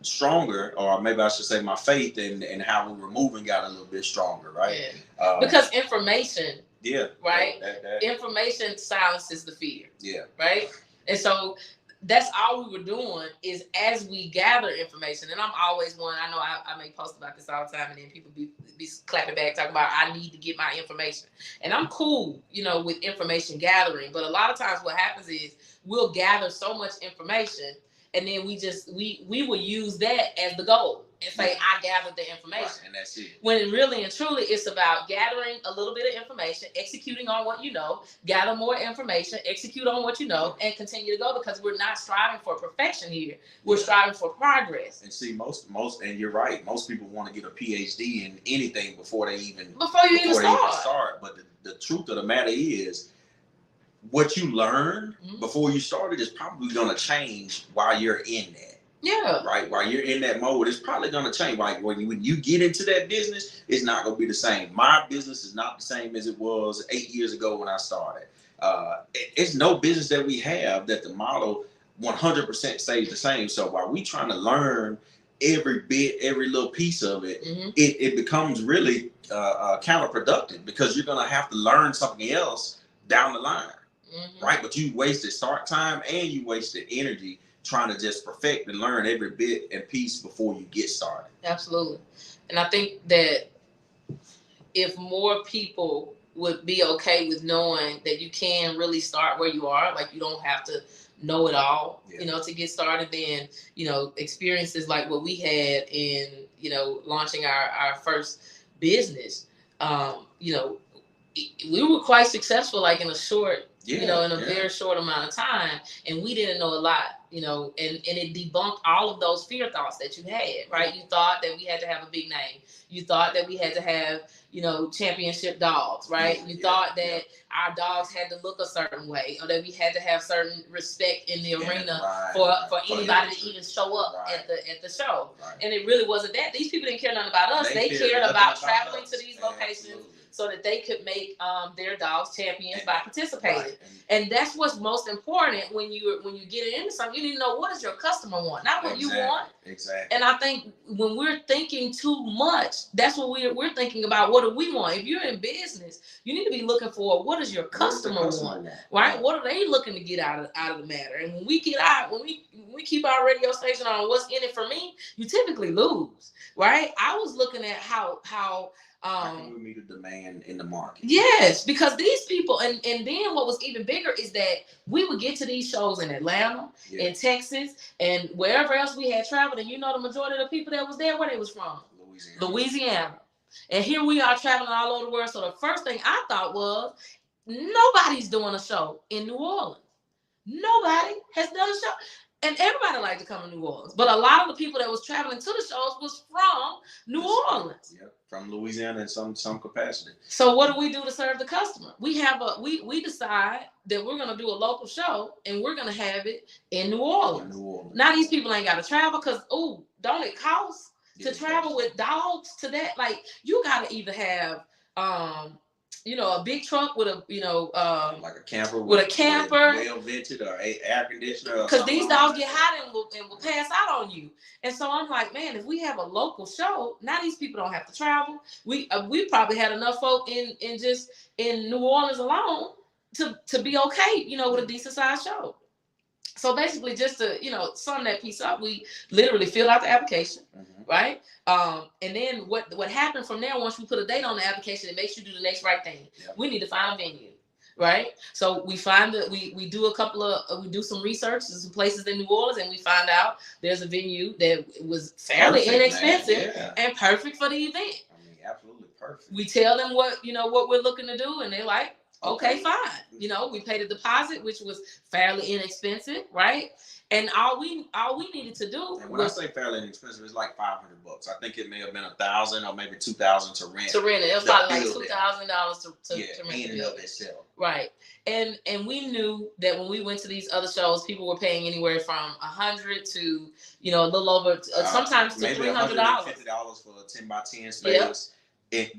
stronger, or maybe I should say my faith in how we were moving got a little bit stronger, right? Yeah. Because information. Yeah. Right? Information silences the fear. Yeah. Right? And so that's all we were doing, is as we gather information, and I'm always one, I know I make posts about this all the time, and then people be clapping back talking about, I need to get my information. And I'm cool, with information gathering, but a lot of times what happens is we'll gather so much information, and then we will use that as the goal and say, I gathered the information. Right, and that's it. When really and truly it's about gathering a little bit of information, executing on what you know, gather more information, execute on what you know, and continue to go, because we're not striving for perfection here. We're striving for progress. And see, most, and you're right, most people want to get a PhD in anything before you even start. But the truth of the matter is, what you learned before you started is probably going to change while you're in that. Yeah. Right? While you're in that mode, it's probably going to change. Like when you get into that business, it's not going to be the same. My business is not the same as it was 8 years ago when I started. It's no business that we have that the model 100% stays the same. So while we trying to learn every bit, every little piece of it, it becomes really counterproductive because you're going to have to learn something else down the line. Right? But you wasted start time and you wasted energy trying to just perfect and learn every bit and piece before you get started. Absolutely. And I think that if more people would be okay with knowing that you can really start where you are, like you don't have to know it all, you know, to get started, then, you know, experiences like what we had in, you know, launching our first business, you know, we were quite successful, like in a short, you know, in a very short amount of time, and we didn't know a lot, you know, and it debunked all of those fear thoughts that you had, right? You thought that we had to have a big name. You thought that we had to have, you know, championship dogs, right? You thought that our dogs had to look a certain way, or that we had to have certain respect in the arena for anybody to even show up at the show. And it really wasn't that. These people didn't care nothing about us. They cared about traveling to these locations so that they could make their dogs champions by participating. And that's what's most important when you get into something. You need to know, what does your customer want, not what you want. Exactly. And I think when we're thinking too much, that's what we're thinking about. What do we want? If you're in business, you need to be looking for, what does your customer want, right? What are they looking to get out of the matter? And when we keep our radio station on what's in it for me, you typically lose, right? I was looking at how can we meet a demand in the market? Yes, because these people, and then what was even bigger is that we would get to these shows in Atlanta, in Texas, and wherever else we had traveled, and you know the majority of the people that was there, where they was from? Louisiana. And here we are traveling all over the world. So the first thing I thought was, nobody's doing a show in New Orleans. Nobody has done a show. And everybody liked to come to New Orleans. But a lot of the people that was traveling to the shows was from New Orleans. Yep, from Louisiana in some capacity. So what do we do to serve the customer? We decide that we're going to do a local show, and we're going to have it in New Orleans. Now these people ain't got to travel because, don't it cost to travel with dogs to that? Like, you got to either have you know, a big truck with a, you know, like a camper with a camper, well vented or air conditioner. Because these dogs get hot and will pass out on you. And so I'm like, man, if we have a local show, now these people don't have to travel. We probably had enough folk in New Orleans alone to be okay, you know, with a decent sized show. So basically, just to, you know, sum that piece up, we literally filled out the application, right? And then what happened from there, once we put a date on the application, it makes you do the next right thing. We need to find a venue, right? So we find that we do some research in some places in New Orleans, and we find out there's a venue that was fairly inexpensive and perfect for the event. I mean, absolutely perfect. We tell them what we're looking to do, and they're like, okay, fine. You know, we paid a deposit, which was fairly inexpensive, right? And all we needed to do. And when I say fairly inexpensive, it's like $500. I think it may have been $1,000 or maybe $2,000 to rent. To rent it, it was probably like $2,000 to rent in and of itself. Right, and we knew that when we went to these other shows, people were paying anywhere from $100 to, you know, a little over, sometimes to $300. $150 for a 10 by 10 space. Yep.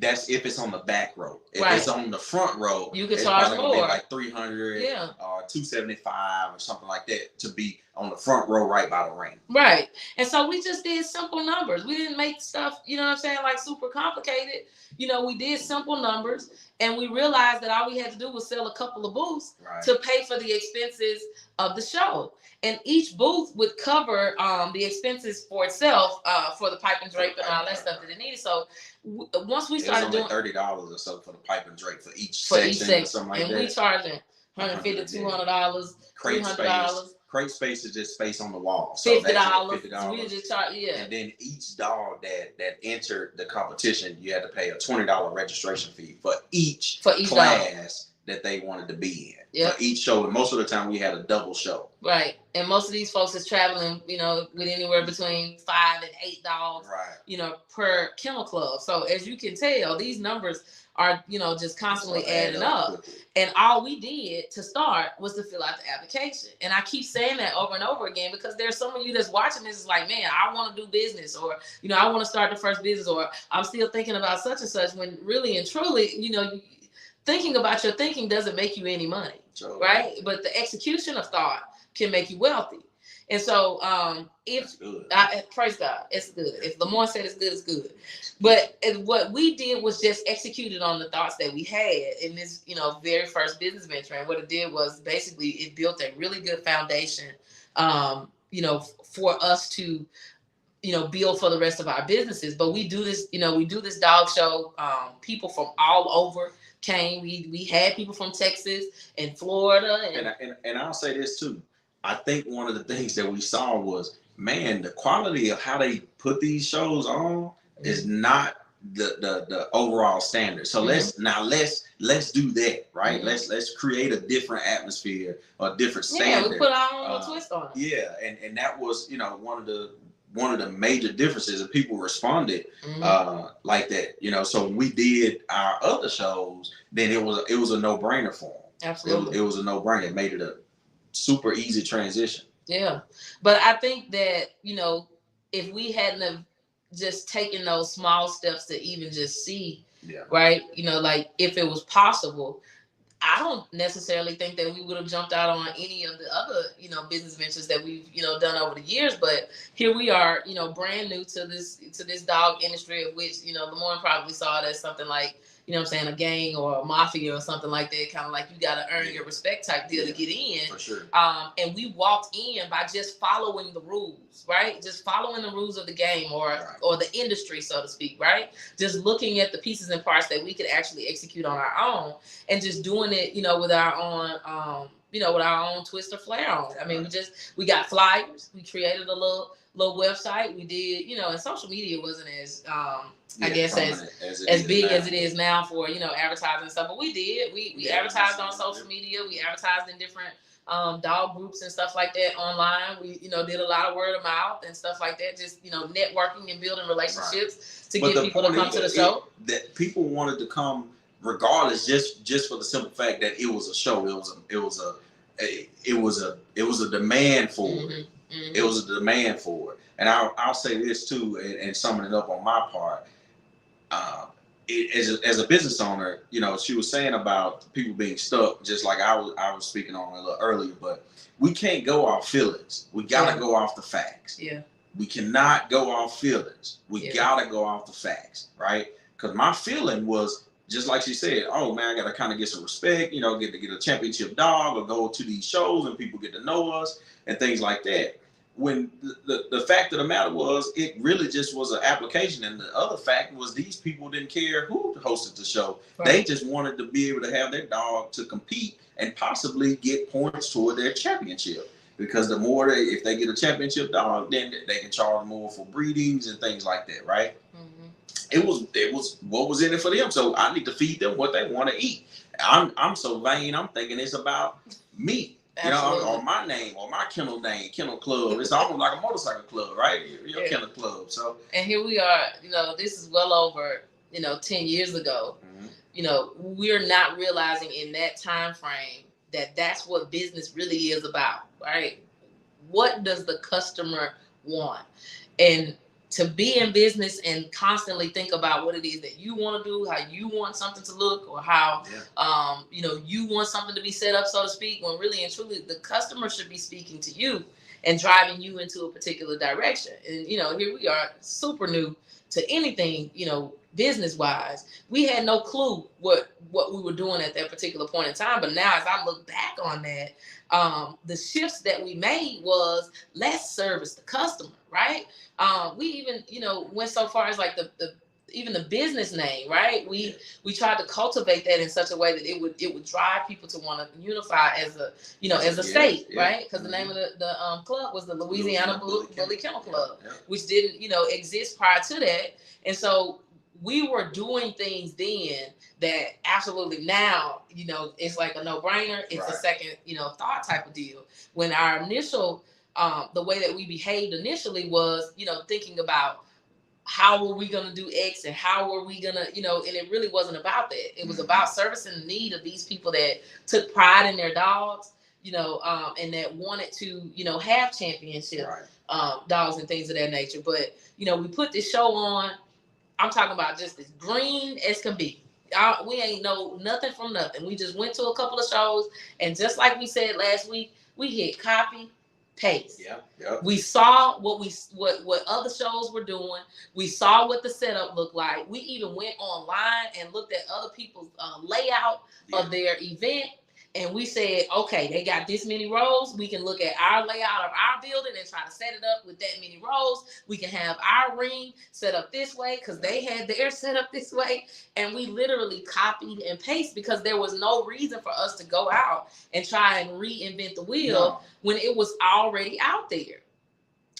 That's if it's on the back row. If it's on the front row, you can charge more, like $300 or $275 or something like that to be on the front row right by the ring. Right. And so we just did simple numbers. We didn't make stuff, you know what I'm saying, like super complicated. You know, we did simple numbers, and we realized that all we had to do was sell a couple of booths to pay for the expenses of the show. And each booth would cover the expenses for itself, for the pipe and drape and all that stuff that it needed. So once we started doing $30 or so for the pipe and drape for each section or something like that. And we charging $150, $200, $300. Crate space is just space on the wall. So $50. We just charge, And then each dog that entered the competition, you had to pay a $20 registration fee for each class that they wanted to be in. Yep. For each show, and most of the time we had a double show. Right. And most of these folks is traveling, with anywhere between 5 and 8 dogs, right, per kennel club. So as you can tell, these numbers are, just constantly adding up. And all we did to start was to fill out the application. And I keep saying that over and over again, because there's some of you that's watching this is like, man, I want to do business, or, I want to start the first business, or I'm still thinking about such and such, when really and truly, thinking about your thinking doesn't make you any money, right? But the execution of thought can make you wealthy. And so, praise God, it's good. If Lemoine said it's good, it's good. But what we did was just executed on the thoughts that we had in this, very first business venture. And what it did was basically it built a really good foundation, for us to, build for the rest of our businesses. But we do this, we do this dog show. People from all over came. We had people from Texas and Florida. And I'll say this too. I think one of the things that we saw was, man, the quality of how they put these shows on is not the overall standard. So let's do that, right? Let's create a different atmosphere, a different standard. Yeah, we put our own twist on it. Yeah, and that was one of the major differences, and people responded like that. So when we did our other shows, then it was a no-brainer for them. Absolutely, it was a no-brainer. It made it a super easy transition. Yeah, but I think that if we hadn't have just taken those small steps to even just see, right, like if it was possible, I don't necessarily think that we would have jumped out on any of the other, business ventures that we've, done over the years. But here we are, brand new to this dog industry, of which, Lemoine probably saw it as something like, a gang or a mafia or something like that, kind of like you got to earn your respect type deal to get in. For sure. And we walked in by just following the rules, right? Just following the rules of the game or the industry, so to speak, right? Just looking at the pieces and parts that we could actually execute on our own, and just doing it, with our own, with our own twist or flair on it. I mean, we got flyers. We created a little website. We did, and social media wasn't as, I guess as big as it is now for, advertising and stuff. But we did. We advertised on social media. We advertised in different dog groups and stuff like that online. We, did a lot of word of mouth and stuff like that. Just, networking and building relationships to get people to come to the show. That people wanted to come regardless, just for the simple fact that it was a show. It was a demand for it. Mm-hmm. It was a demand for it. And I'll say this too, and summing it up on my part. As a business owner, she was saying about people being stuck, just like I was speaking on a little earlier. But we can't go off feelings. We gotta go off the facts. Yeah. We cannot go off feelings. We gotta go off the facts, right? Because my feeling was just like she said. Oh man, I gotta kind of get some respect. Get to get a championship dog, or go to these shows and people get to know us and things like that. When the fact of the matter was, it really just was an application. And the other fact was, these people didn't care who hosted the show. Right. They just wanted to be able to have their dog to compete and possibly get points toward their championship. Because the more if they get a championship dog, then they can charge more for breedings and things like that, right? Mm-hmm. It was what was in it for them. So I need to feed them what they want to eat. I'm so vain. I'm thinking it's about me. Or my name, or my kennel name, Kennel Club. It's almost like a motorcycle club, right? Your Kennel Club. So, and here we are. This is well over 10 years ago. Mm-hmm. We're not realizing in that time frame that that's what business really is about, right? What does the customer want? And to be in business and constantly think about what it is that you want to do, how you want something to look, or how you want something to be set up, so to speak, when really and truly the customer should be speaking to you and driving you into a particular direction. And here we are, super new to anything, business wise. We had no clue what we were doing at that particular point in time. But now, as I look back on that, the shifts that we made was let's service the customer, right? We even, went so far as like even the business name, right? We tried to cultivate that in such a way that it would drive people to want to unify as a state, right? Because the name of the club was the Louisiana Bully Kennel Club, which didn't, exist prior to that. And so we were doing things then that absolutely now, it's like a no-brainer. It's a second, thought type of deal. When our initial, the way that we behaved initially was, thinking about how were we going to do X and how were we going to, and it really wasn't about that. It was about servicing the need of these people that took pride in their dogs, and that wanted to, have championship dogs and things of that nature. But, we put this show on. I'm talking about just as green as can be. We ain't know nothing from nothing. We just went to a couple of shows, and just like we said last week, we hit copy, paste. Yep. We saw what other shows were doing. We saw what the setup looked like. We even went online and looked at other people's layout of their event. And we said, okay, they got this many rows. We can look at our layout of our building and try to set it up with that many rows. We can have our ring set up this way because they had theirs set up this way. And we literally copied and pasted because there was no reason for us to go out and try and reinvent the wheel when it was already out there.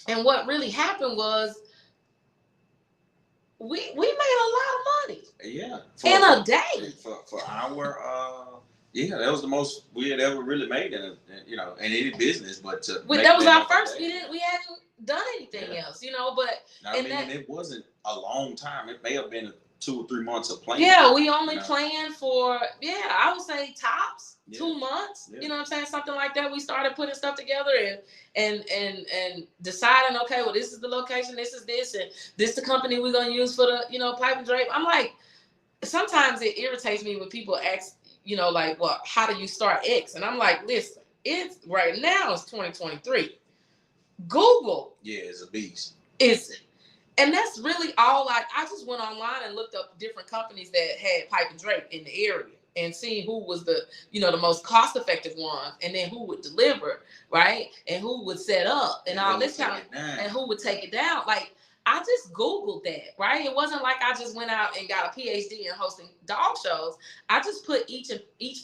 And what really happened was we made a lot of money. Yeah. In a day. For our that was the most we had ever really made in any business. But that was our first. We hadn't done anything else, But it wasn't a long time. It may have been 2 or 3 months of planning. Yeah, we only planned for I would say tops 2 months. Yeah. You know what I'm saying? Something like that. We started putting stuff together and deciding, okay, well, this is the location, this is this, and this is the company we're gonna use for the pipe and drape. I'm like, sometimes it irritates me when people ask, like, well, how do you start X? And I'm like, listen, it's right now it's 2023. Google is a beast. And that's really all. I just went online and looked up different companies that had pipe and drape in the area and seeing who was the the most cost effective one, and then who would deliver, right, and who would set up and all this kind of, and who would take it down. Like, I just Googled that, right? It wasn't like I just went out and got a PhD in hosting dog shows. I just put each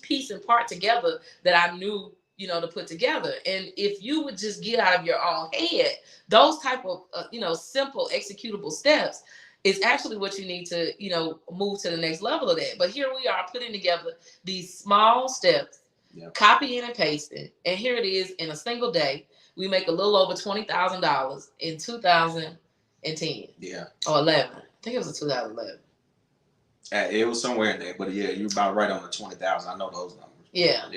piece and part together that I knew, to put together. And if you would just get out of your own head, those type of, simple executable steps is actually what you need to, move to the next level of that. But here we are putting together these small steps, copying and pasting. And here it is in a single day. We make a little over $20,000 in 2010. Or 11. I think it was 2011. It was somewhere in there, but you're about right on the 20,000. I know those numbers. Yeah.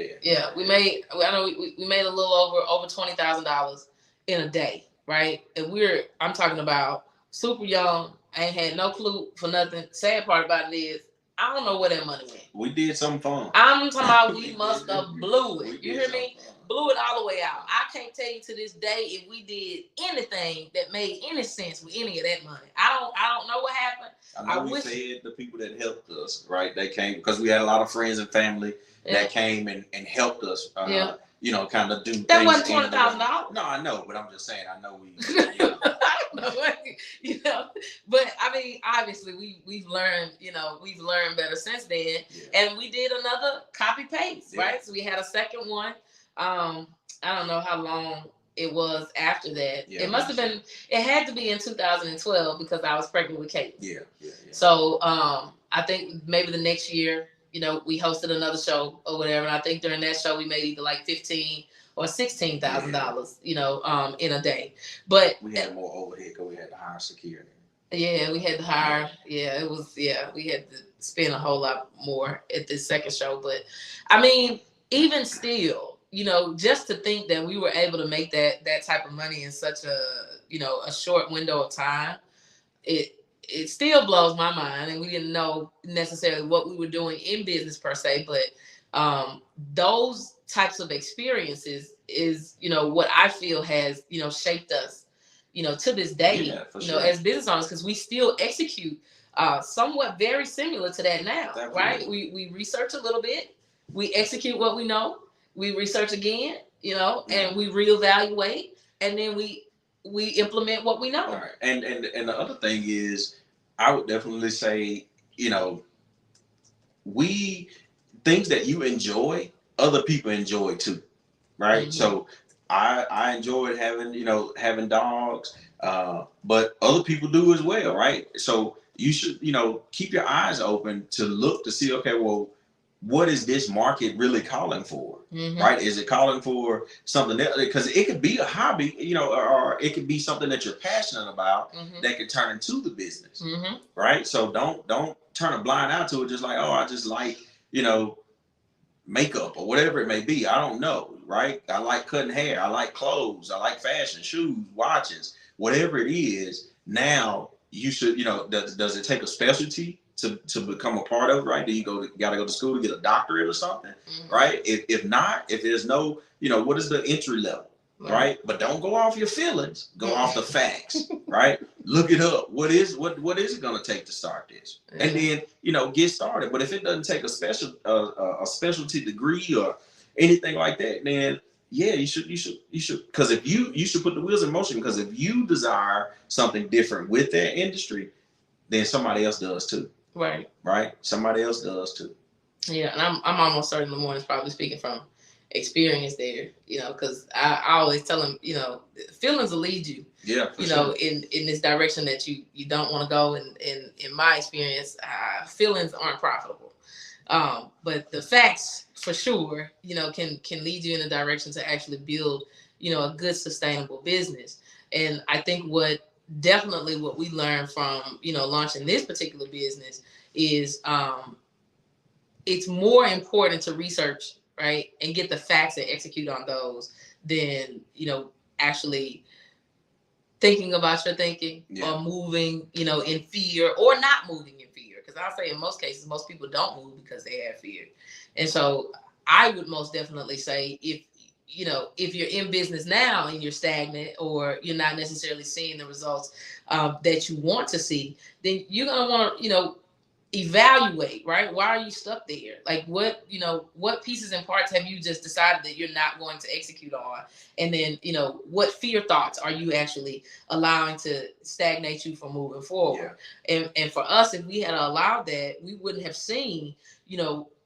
We made a little over $20,000 in a day, right? And I'm talking about super young. I ain't had no clue for nothing. Sad part about it is I don't know where that money went. We did something fun. I'm talking about we must have blew it. You hear me? Blew it all the way out. I can't tell you to this day if we did anything that made any sense with any of that money. I don't know what happened. I know we said the people that helped us, right? They came because we had a lot of friends and family that came and helped us. Kind of do. That wasn't $20,000. No, I know, but I'm just saying. I know we. But I mean, obviously we've learned, better since then, and we did another copy paste, right? So we had a second one. I don't know how long it was after that. It must have been. It had to be in 2012 because I was pregnant with Kate. Yeah. So I think maybe the next year, we hosted another show or whatever, and I think during that show we made either like $15,000 or $16,000, in a day. But we had more overhead because we had to hire security. Yeah, we had to hire. Yeah, it was. Yeah, we had to spend a whole lot more at this second show. But I mean, even still, just to think that we were able to make that type of money in such a a short window of time, it still blows my mind. And we didn't know necessarily what we were doing in business per se, but those types of experiences is what I feel has shaped us to this day, sure. As business owners, because we still execute somewhat very similar to that now. Definitely. Right? We research a little bit, we execute what we know, we research again, and we reevaluate, and then we implement what we know. All right. And the other thing is, I would definitely say, things that you enjoy, other people enjoy too, right? Mm-hmm. So I enjoyed having dogs, but other people do as well, right? So you should, keep your eyes open to look to see, okay, well, what is this market really calling for? Right? Is it calling for something that, because it could be a hobby, or it could be something that you're passionate about that could turn into the business. Right? So don't turn a blind eye to it, just like, oh, I just like, makeup or whatever it may be. I don't know, right? I like cutting hair. I like clothes. I like fashion, shoes, watches, whatever it is. Now you should, does it take a specialty to become a part of it, right? Do you got to go to school to get a doctorate or something, right? If not, if there's no, what is the entry level, right? But don't go off your feelings. Go off the facts, right? Look it up. What is it going to take to start this? And then, get started. But if it doesn't take a specialty degree or anything like that, then yeah, you should, because if you should put the wheels in motion, because if you desire something different with that industry, then somebody else does too. Right. Somebody else does too. Yeah, and I'm almost certain Lemoine is probably speaking from experience there, because I always tell him, feelings will lead you. Yeah. Sure. in this direction that you don't want to go. And in my experience, feelings aren't profitable. But the facts for sure, can lead you in a direction to actually build, a good sustainable business. And I think what we learned from, launching this particular business is it's more important to research, right, and get the facts and execute on those than, actually thinking about your thinking or moving, in fear or not moving in fear. Because I'll say in most cases, most people don't move because they have fear. And so I would most definitely say if you're in business now and you're stagnant or you're not necessarily seeing the results that you want to see, then you're going to want to, evaluate, right? Why are you stuck there? Like what pieces and parts have you just decided that you're not going to execute on? And then, what fear thoughts are you actually allowing to stagnate you from moving forward? Yeah. And for us, if we had allowed that, we wouldn't have seen,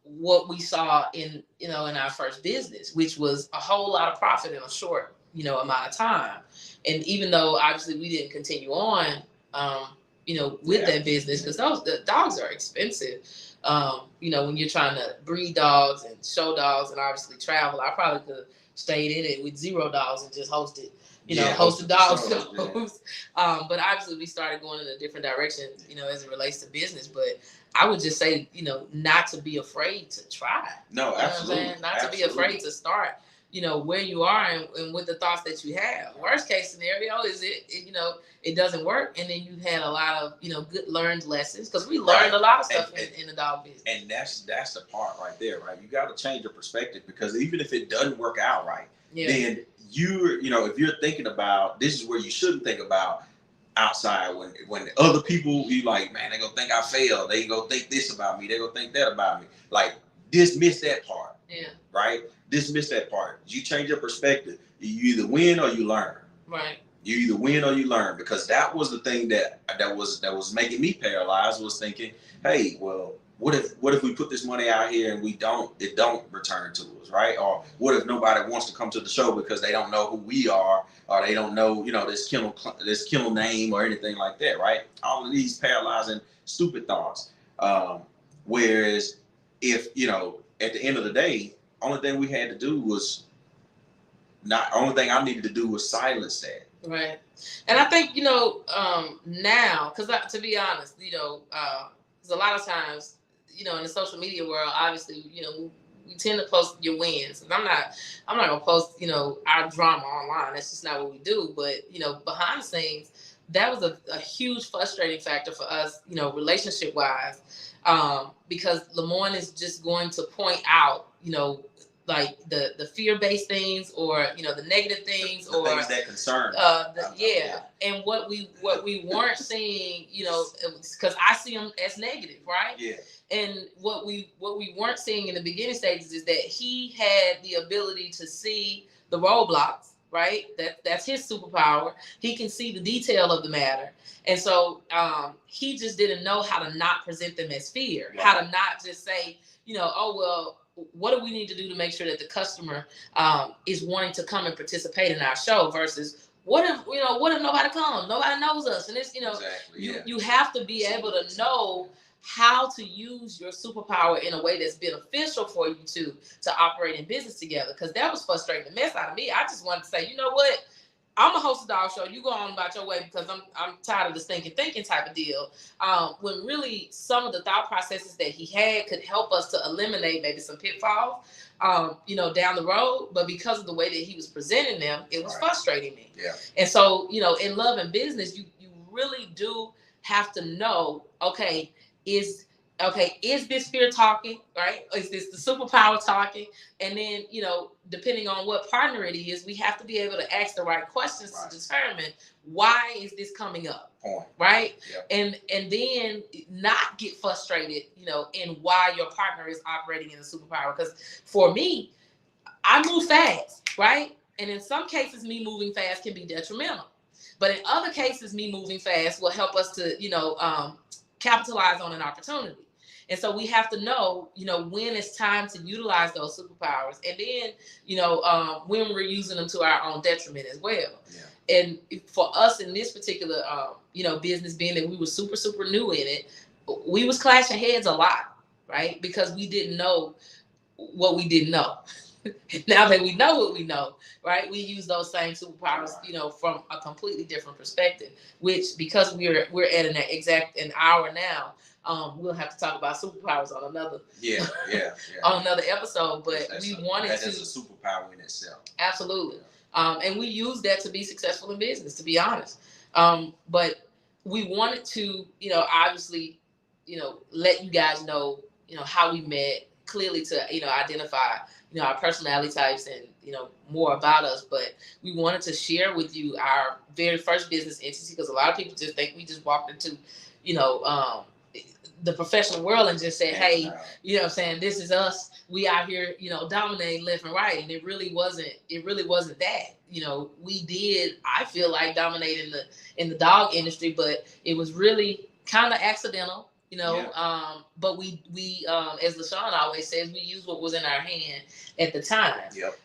what we saw in our first business, which was a whole lot of profit in a short, amount of time. And even though obviously we didn't continue on, with that business, because the dogs are expensive. When you're trying to breed dogs and show dogs and obviously travel, I probably could have stayed in it with $0 and just hosted, hosted dog shows. But obviously we started going in a different direction, as it relates to business. But I would just say, not to be afraid to try. No, absolutely. Not to be afraid to start. Where you are and with the thoughts that you have. Worst case scenario is it doesn't work, and then you've had a lot of good learned lessons, because we learned a lot of stuff in the dog business. And that's the part right there, right? You got to change your perspective, because even if it doesn't work out right, then if you're thinking about, this is where you shouldn't think about outside when other people, you like, man, they gonna think I failed, they gonna think this about me, they gonna think that about me. Like, dismiss that part. Yeah. Right? Dismiss that part. You change your perspective. You either win or you learn. Right. You either win or you learn, because that was the thing that was making me paralyzed, was thinking, hey, well, what if we put this money out here and it don't return to us, right? Or what if nobody wants to come to the show because they don't know who we are, or they don't know, this kennel name or anything like that, right? All of these paralyzing, stupid thoughts. Whereas if, at the end of the day, only thing we had to do was only thing I needed to do was silence that. Right. And I think, now, because to be honest, because a lot of times, in the social media world, obviously, we tend to post your wins. And I'm not going to post, our drama online. That's just not what we do. But, behind the scenes, that was a huge frustrating factor for us, relationship wise. Because Lemoine is just going to point out, like the fear-based things, or the negative things, the or things that concern. And what we weren't seeing, because I see them as negative, right? Yeah. And what we weren't seeing in the beginning stages is that he had the ability to see the roadblocks, right? That's his superpower. He can see the detail of the matter. And so he just didn't know how to not present them as fear, right. How to not just say, oh, well, what do we need to do to make sure that the customer is wanting to come and participate in our show, versus what if nobody comes? Nobody knows us. And it's, Exactly. you have to be able to know how to use your superpower in a way that's beneficial for you to operate in business together. Because that was frustrating the mess out of me. I just wanted to say, you know what? I'm gonna host a dog show. You go on about your way because I'm tired of this thinking type of deal. When really some of the thought processes that he had could help us to eliminate maybe some pitfalls, down the road. But because of the way that he was presenting them, it was frustrating me. Yeah. And so, in love and business, you really do have to know, is this fear talking, right? Is this the superpower talking? And then, depending on what partner it is, we have to be able to ask the right questions to determine why is this coming up, right? Yep. And then not get frustrated, in why your partner is operating in a superpower. Because for me, I move fast, right? And in some cases, me moving fast can be detrimental. But in other cases, me moving fast will help us to, capitalize on an opportunity. And so we have to know, when it's time to utilize those superpowers, and then, when we're using them to our own detriment as well. Yeah. And for us in this particular, business, being that we were super, super new in it, we was clashing heads a lot, right? Because we didn't know what we didn't know. Now that we know what we know, right, we use those same superpowers, from a completely different perspective. Which, because we're at an hour now, we'll have to talk about superpowers on another on another episode. But we wanted to. That's a superpower in itself. Absolutely, and we use that to be successful in business. To be honest, but we wanted to, obviously, let you guys know, how we met clearly to, identify, our personality types and, more about us. But we wanted to share with you our very first business entity, because a lot of people just think we just walked into, the professional world and just said, hey, this is us. We out here, dominating left and right. And it really wasn't that. We did, I feel like, dominate in the dog industry, but it was really kind of accidental. But we as LaShawn always says, we used what was in our hand at the time. Yep.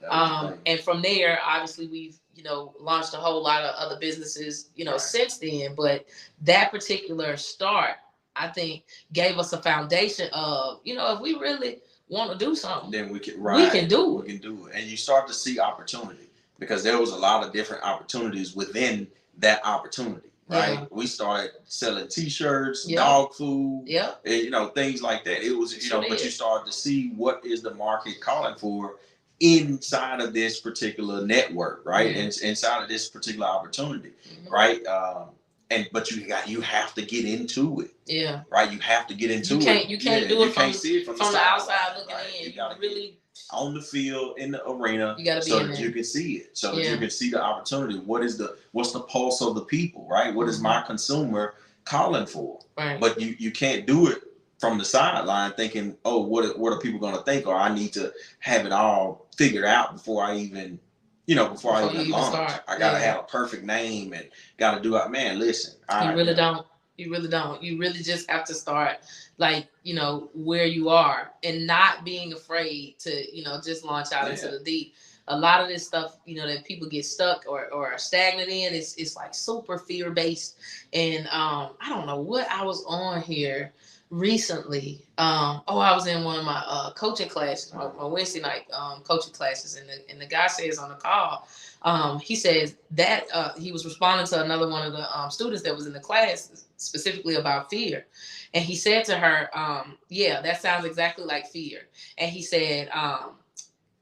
And from there, obviously, we've launched a whole lot of other businesses, since then. But that particular start, I think, gave us a foundation of, if we really want to do something, then we can do it. We can do it. And you start to see opportunity, because there was a lot of different opportunities within that opportunity. Right, yeah. We started selling T-shirts, dog food, and things like that. It was, but you started to see what is the market calling for inside of this particular network, right? And inside of this particular opportunity, right? But you have to get into it. Yeah. Right, you have to get into it. You can't do it. You can't see it from the outside looking in. You gotta really. On the field, in the arena, so that you can see it, so that you can see the opportunity. What's the pulse of the people, right? What is my consumer calling for? Right. But you can't do it from the sideline thinking, oh, what are people going to think? Or I need to have it all figured out before I even launch. Start. I gotta have a perfect name and gotta do it. Man, listen, you really don't. You really just have to start, where you are, and not being afraid to, just launch out into the deep. A lot of this stuff, that people get stuck or are stagnant in, it's like super fear-based. And I don't know what I was on here recently. I was in one of my coaching classes, my Wednesday night coaching classes, and the guy says on the call, he says that he was responding to another one of the students that was in the class, specifically about fear. And he said to her, that sounds exactly like fear. And he said,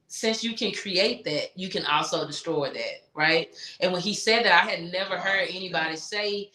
since you can create that, you can also destroy that, right? And when he said that, I had never heard anybody say,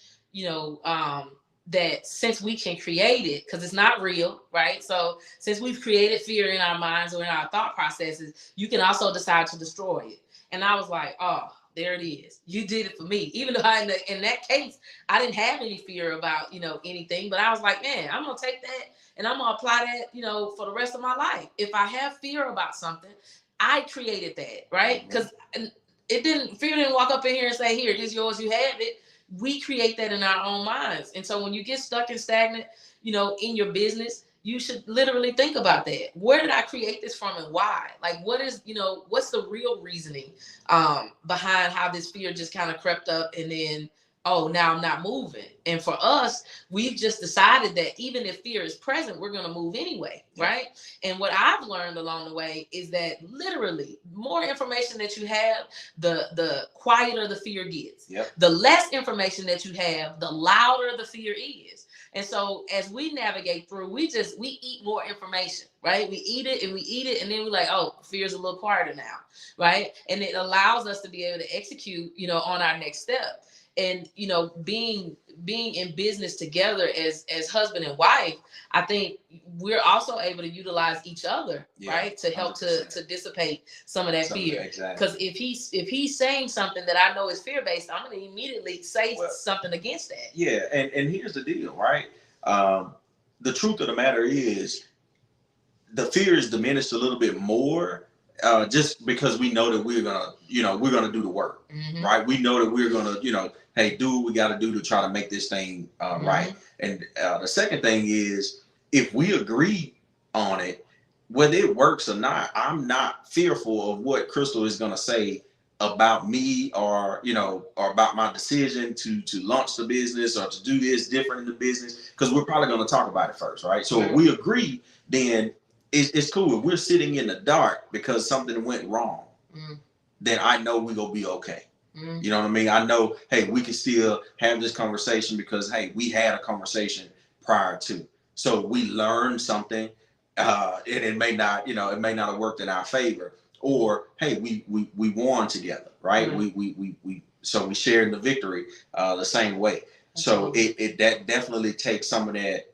that since we can create it, because it's not real, right? So since we've created fear in our minds or in our thought processes, you can also decide to destroy it. And I was like, oh, there it is. You did it for me. Even though in that case, I didn't have any fear about, anything, but I was like, man, I'm going to take that and I'm going to apply that, for the rest of my life. If I have fear about something, I created that, right? Because fear didn't walk up in here and say, here, this is yours, you have it. We create that in our own minds. And so when you get stuck and stagnant, in your business, you should literally think about that. Where did I create this from and why? Like, what is, what's the real reasoning behind how this fear just kind of crept up, and then, oh, now I'm not moving. And for us, we've just decided that even if fear is present, we're going to move anyway, right? And what I've learned along the way is that literally more information that you have, the quieter the fear gets. The less information that you have, the louder the fear is. And so as we navigate through, we eat more information, right? We eat it, and then we're like, oh, fear's a little quieter now, right? And it allows us to be able to execute, on our next step. And being in business together as husband and wife, I think we're also able to utilize each other, right, to help to dissipate some of that fear. Because if he's saying something that I know is fear based, I'm going to immediately say something against that. Yeah, and here's the deal, right? The truth of the matter is, the fear is diminished a little bit more. Just because we know that we're gonna do the work, right? We know that we're gonna, hey, do what we got to do to try to make this thing right. And the second thing is, if we agree on it, whether it works or not, I'm not fearful of what Crystal is gonna say about me, or or about my decision to launch the business or to do this different in the business, because we're probably gonna talk about it first, right? So if we agree, then it's cool. If we're sitting in the dark because something went wrong, then I know we're going to be okay. You know what I mean? I know, hey, we can still have this conversation because, hey, we had a conversation prior to. So we learned something, and it may not, it may not have worked in our favor. Or, hey, we won together, right? So we shared the victory the same way. So it that definitely takes some of that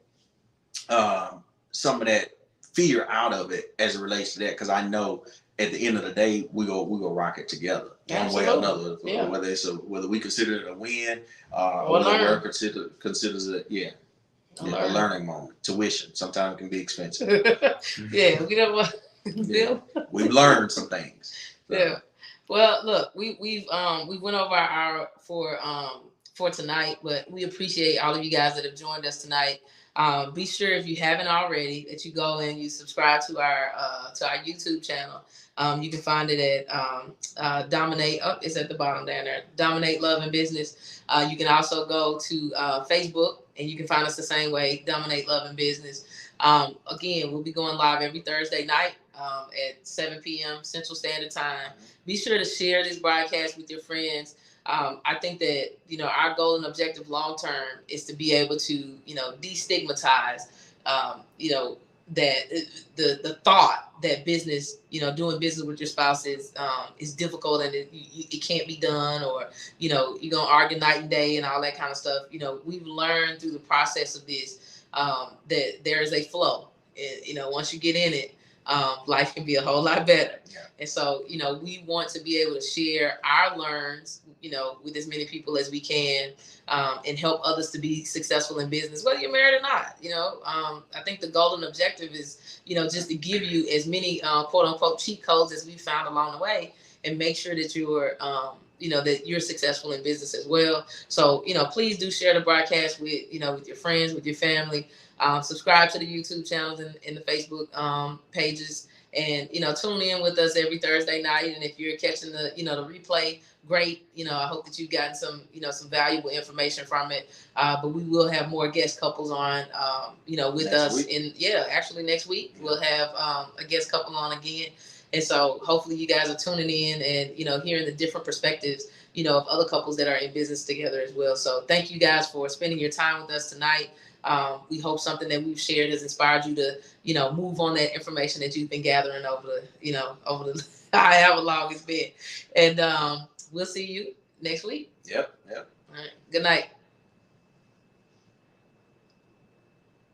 fear out of it as it relates to that, because I know at the end of the day we go rock it together one way or another. Whether we consider it a win or whether considers it a learning moment. Tuition sometimes can be expensive. We've learned some things. So. Well, look, we went over our hour for tonight, but we appreciate all of you guys that have joined us tonight. Be sure, if you haven't already, that you go and you subscribe to our YouTube channel. You can find it at Dominate. Oh, it's at the bottom down there. Dominate Love and Business. You can also go to Facebook, and you can find us the same way. Dominate Love and Business. Again, we'll be going live every Thursday night at 7 p.m. Central Standard Time. Be sure to share this broadcast with your friends. I think that, our goal and objective long term is to be able to, destigmatize, that the thought that business, doing business with your spouse is difficult, and it can't be done, or, you're going to argue night and day and all that kind of stuff. We've learned through the process of this that there is a flow. Once you get in it, life can be a whole lot better. And so, we want to be able to share our learns, with as many people as we can, and help others to be successful in business, whether you're married or not. I think the golden objective is, just to give you as many quote unquote cheat codes as we found along the way, and make sure that you're, that you're successful in business as well. So, please do share the broadcast with, with your friends, with your family. Subscribe to the YouTube channels and the Facebook pages, and tune in with us every Thursday night. And if you're catching the the replay, great. I hope that you've gotten some some valuable information from it. But we will have more guest couples on with next us week. Actually next week we'll have a guest couple on again. And so hopefully you guys are tuning in and hearing the different perspectives of other couples that are in business together as well. So thank you guys for spending your time with us tonight. We hope something that we've shared has inspired you to, move on that information that you've been gathering over the however long it's been. And we'll see you next week. Yep. All right. Good night.